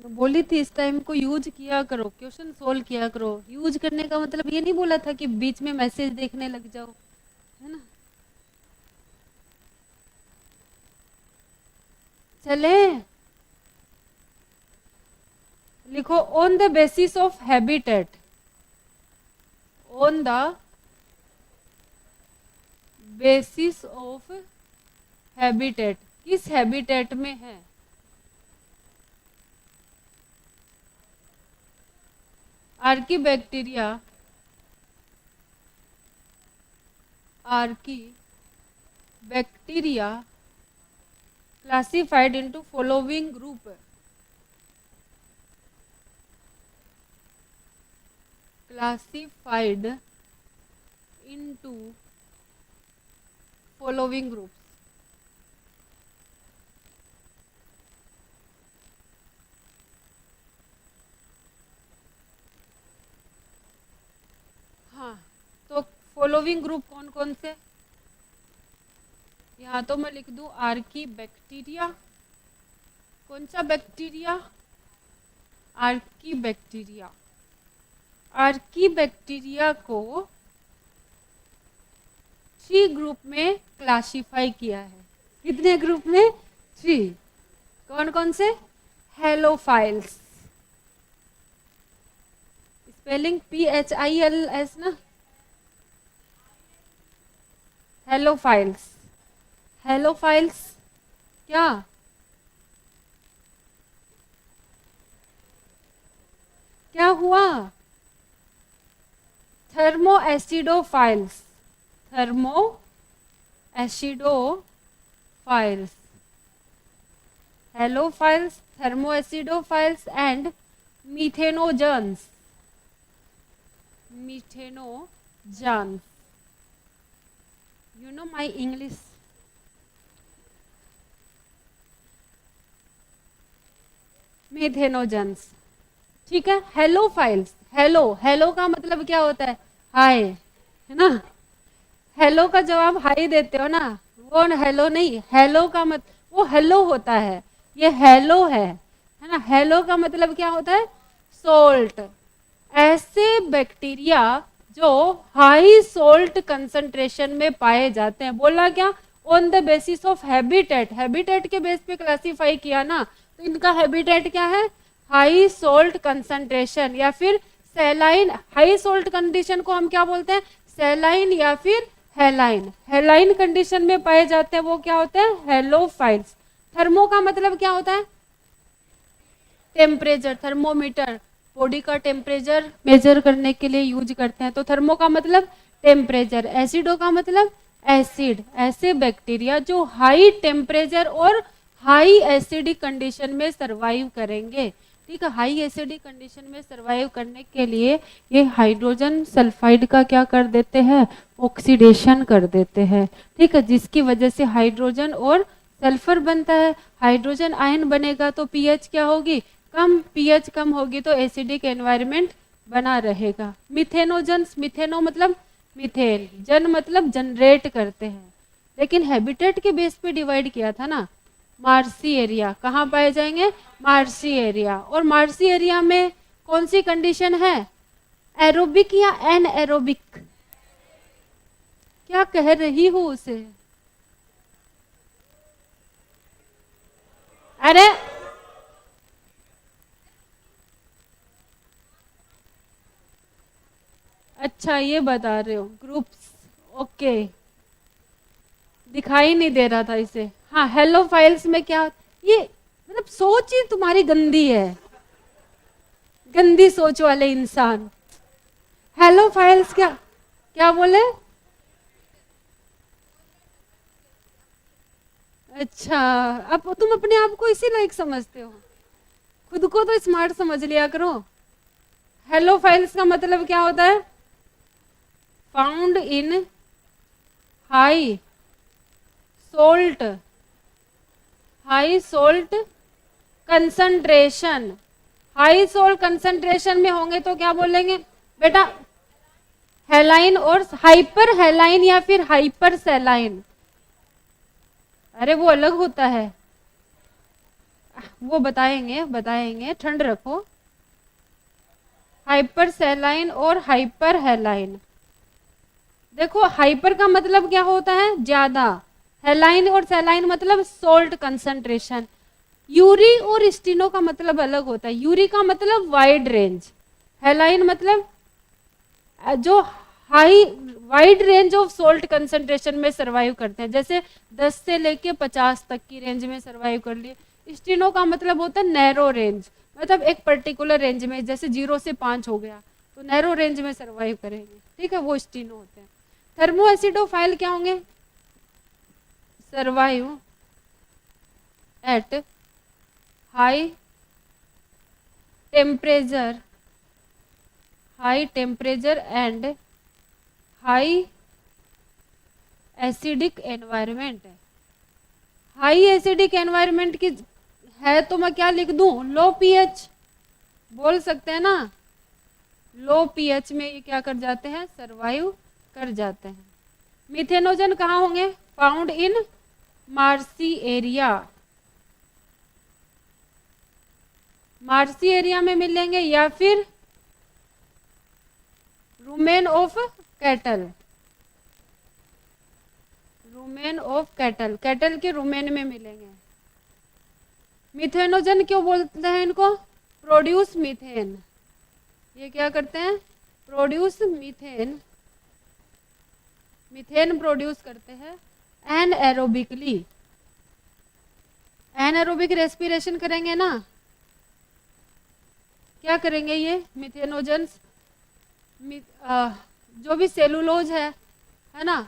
मैं बोली थी इस टाइम को यूज किया करो, क्वेश्चन सोल्व किया करो। यूज करने का मतलब ये नहीं बोला था कि बीच में मैसेज देखने लग जाओ, है ना? चले देखो, on the basis of habitat, on the basis of habitat, किस हैबिटेट में है? Archaebacteria, archaebacteria classified into following group, classified into following groups. हाँ, तो फॉलोइंग ग्रुप कौन कौन से? यहाँ तो मैं लिख दूं आर्कीबैक्टीरिया, कौन सा बैक्टीरिया? आर्कीबैक्टीरिया। आर्कीबैक्टीरिया को 3 ग्रुप में क्लासिफाई किया है। कितने ग्रुप में? 3। कौन कौन से? हेलोफाइल्स, स्पेलिंग PHILS ना, हेलोफाइल्स। हेलोफाइल्स क्या? क्या हुआ? Thermoacidophiles, thermoacidophiles, halophiles, thermoacidophiles and methanogens, methanogens. You know my English. Methanogens, ठीक है। हेलोफाइल्स, हेलो, हेलो का मतलब क्या होता है? हाय, है ना। हेलो का जवाब हाई देते हो ना, वो हेलो नहीं, हेलो का मत, वो हेलो होता है, ये हेलो है ना। हेलो का मतलब क्या होता है? सोल्ट। ऐसे बैक्टीरिया जो हाई सोल्ट कंसंट्रेशन में पाए जाते हैं, बोला क्या? On the basis of habitat, habitat के बेस पे क्लासिफाई किया ना, तो इनका हैबिटेट क्या है? हाई सोल्ट कंसंट्रेशन या फिर सैलाइन। हाई सोल्ट कंडीशन को हम क्या बोलते हैं? सैलाइन या फिर हेलाइन। हेलाइन कंडीशन में पाए जाते हैं, वो क्या होते हैं? हेलोफाइल्स। थर्मो का मतलब क्या होता है? टेम्परेचर, थर्मोमीटर, बॉडी का टेम्परेचर मेजर करने के लिए यूज करते हैं, तो थर्मो का मतलब टेम्परेचर। एसिडो का मतलब एसिड। ऐसे बैक्टीरिया जो हाई टेम्परेचर और हाई एसिडिक कंडीशन में सरवाइव करेंगे, ठीक है। हाई एसिडिक कंडीशन में सरवाइव करने के लिए ये हाइड्रोजन सल्फाइड का क्या कर देते हैं? ऑक्सीडेशन कर देते हैं, ठीक है, जिसकी वजह से हाइड्रोजन और सल्फर बनता है। हाइड्रोजन आयन बनेगा तो पीएच क्या होगी? कम। पीएच कम होगी तो एसिडिक एनवायरनमेंट बना रहेगा। मिथेनोजन्स, मिथेनो मतलब मिथेन, जन मतलब जनरेट करते हैं, लेकिन हैबिटेट के बेस पे डिवाइड किया था ना। मार्सी एरिया, कहाँ पाए जाएंगे? Marshy area. और मार्सी एरिया में कौन सी कंडीशन है? एरोबिक या एनएरोबिक? क्या कह रही हूँ उसे? अरे अच्छा, ये बता रहे हो ग्रुप्स, ओके, दिखाई नहीं दे रहा था इसे। हाँ, हेलोफाइल्स में क्या? ये मतलब सोच ही तुम्हारी गंदी है, गंदी सोच वाले इंसान। हेलोफाइल्स क्या क्या बोले? अच्छा, अब तुम अपने आप को इसी लायक समझते हो, खुद को तो स्मार्ट समझ लिया करो। हेलोफाइल्स का मतलब क्या होता है? Found in high salt, high salt concentration. High salt concentration में होंगे तो क्या बोलेंगे बेटा? हेलाइन और हाइपर हेलाइन या फिर हाइपर सेलाइन। अरे वो अलग होता है, वो बताएंगे बताएंगे, ठंड रखो। हाइपर सेलाइन और हाइपर हेलाइन। देखो, हाइपर का मतलब क्या होता है? ज्यादा। हेलाइन और सेलाइन मतलब सोल्ट कंसंट्रेशन। यूरी और स्टीनो का मतलब अलग होता है। यूरी का मतलब वाइड रेंज, हैलाइन मतलब जो high wide range of salt concentration में सरवाइव करते हैं, जैसे 10 से लेके 50 तक की रेंज में सरवाइव कर लिए। स्टीनो का मतलब होता है नैरो रेंज, मतलब एक पर्टिकुलर रेंज में, जैसे 0 से 5 हो गया तो नैरो रेंज में सरवाइव करेंगे, ठीक है, वो स्टीनो होते हैं। थर्मो एसिडोफाइल क्या होंगे? Survive at high temperature, high temperature and high acidic environment है। हाई एसिडिक एनवायरनमेंट की है तो मैं क्या लिख दूं? लो पीएच, बोल सकते हैं ना, लो पीएच में ये क्या कर जाते हैं? सरवाइव कर जाते हैं। मिथेनोजन कहाँ होंगे? Found in marshy area, marshy area में मिलेंगे, या फिर rumen of cattle, rumen of cattle, cattle के रुमेन में मिलेंगे। मिथेनोजन क्यों बोलते हैं इनको? प्रोड्यूस मीथेन, ये क्या करते हैं? प्रोड्यूस मीथेन, मीथेन प्रोड्यूस करते हैं एनएरोबिकली। एनएरोबिक रेस्पिरेशन करेंगे ना, क्या करेंगे ये मिथेनोजन्स? जो भी सेलुलोज है ना,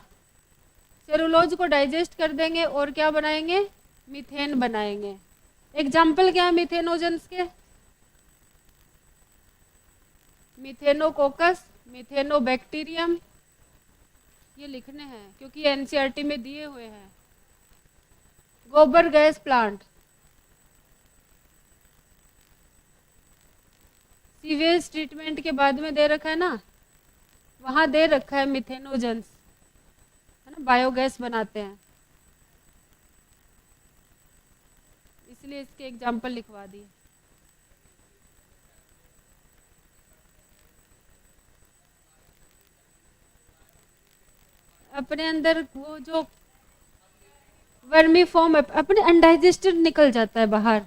सेलुलोज को डाइजेस्ट कर देंगे और क्या बनाएंगे? मीथेन बनाएंगे। एग्जाम्पल क्या है मिथेनोजन्स के? मिथेनोकोकस, मिथेनोबैक्टीरियम, ये लिखने हैं क्योंकि एनसीईआरटी में दिए हुए हैं। गोबर गैस प्लांट, सीवेज ट्रीटमेंट के बाद में दे रखा है ना, वहां दे रखा है मिथेनोजन्स, है ना, बायोगैस बनाते हैं, इसलिए इसके एग्जाम्पल लिखवा दिए। अपने अंदर वो जो वर्मी फॉर्म अपने अनडाइजेस्टेड निकल जाता है बाहर,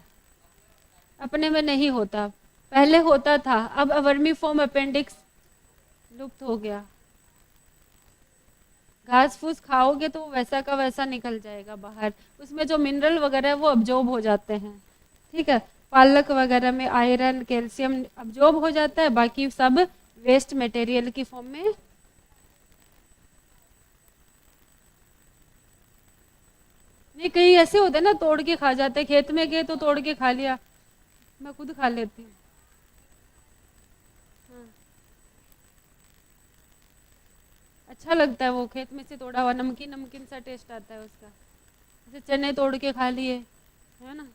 अपने में नहीं होता, पहले होता था, अब वर्मी फॉर्म अपेंडिक्स लुप्त हो गया। घास फूस खाओगे तो वैसा का वैसा निकल जाएगा बाहर, उसमें जो मिनरल वगैरह है वो अब्जॉर्ब हो जाते हैं, ठीक है। पालक वगैरह में आयरन कैल्शियम अब्जॉर्ब हो जाता है, बाकी सब वेस्ट मटेरियल की फॉर्म में। नहीं, कहीं ऐसे होते हैं ना, तोड़ के खा जाते हैं, खेत में गए तो तोड़ के खा लिया, मैं खुद खा लेती हूँ। हाँ। अच्छा लगता है वो खेत में से तोड़ा हुआ, नमकीन नमकीन सा टेस्ट आता है उसका, जैसे चने तोड़ के खा लिए, है ना।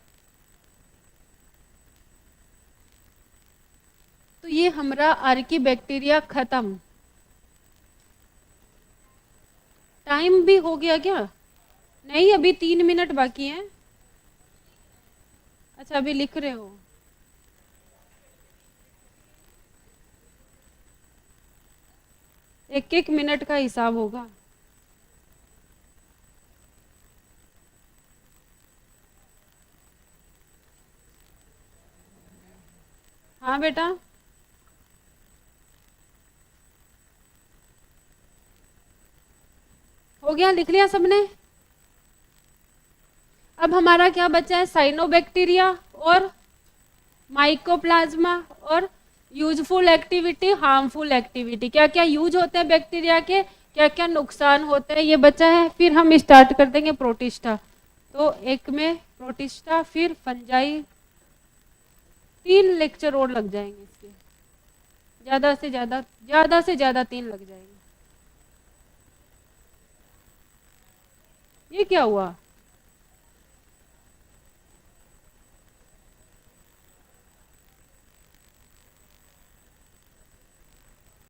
तो ये हमारा आर्की बैक्टीरिया खत्म। टाइम भी हो गया क्या? नहीं, अभी 3 मिनट बाकी हैं। अच्छा, अभी लिख रहे हो? एक एक मिनट का हिसाब होगा। हाँ बेटा, हो गया, लिख लिया सबने? अब हमारा क्या बचा है? साइनोबैक्टीरिया और माइकोप्लाज्मा और यूजफुल एक्टिविटी, हार्मफुल एक्टिविटी। क्या क्या यूज होते हैं बैक्टीरिया के, क्या क्या नुकसान होते हैं, ये बचा है। फिर हम स्टार्ट कर देंगे प्रोटिस्टा। तो एक में प्रोटिस्टा, फिर फंजाई, 3 लेक्चर और लग जाएंगे इसके, ज़्यादा से ज़्यादा 3 लग जाएंगे। ये क्या हुआ?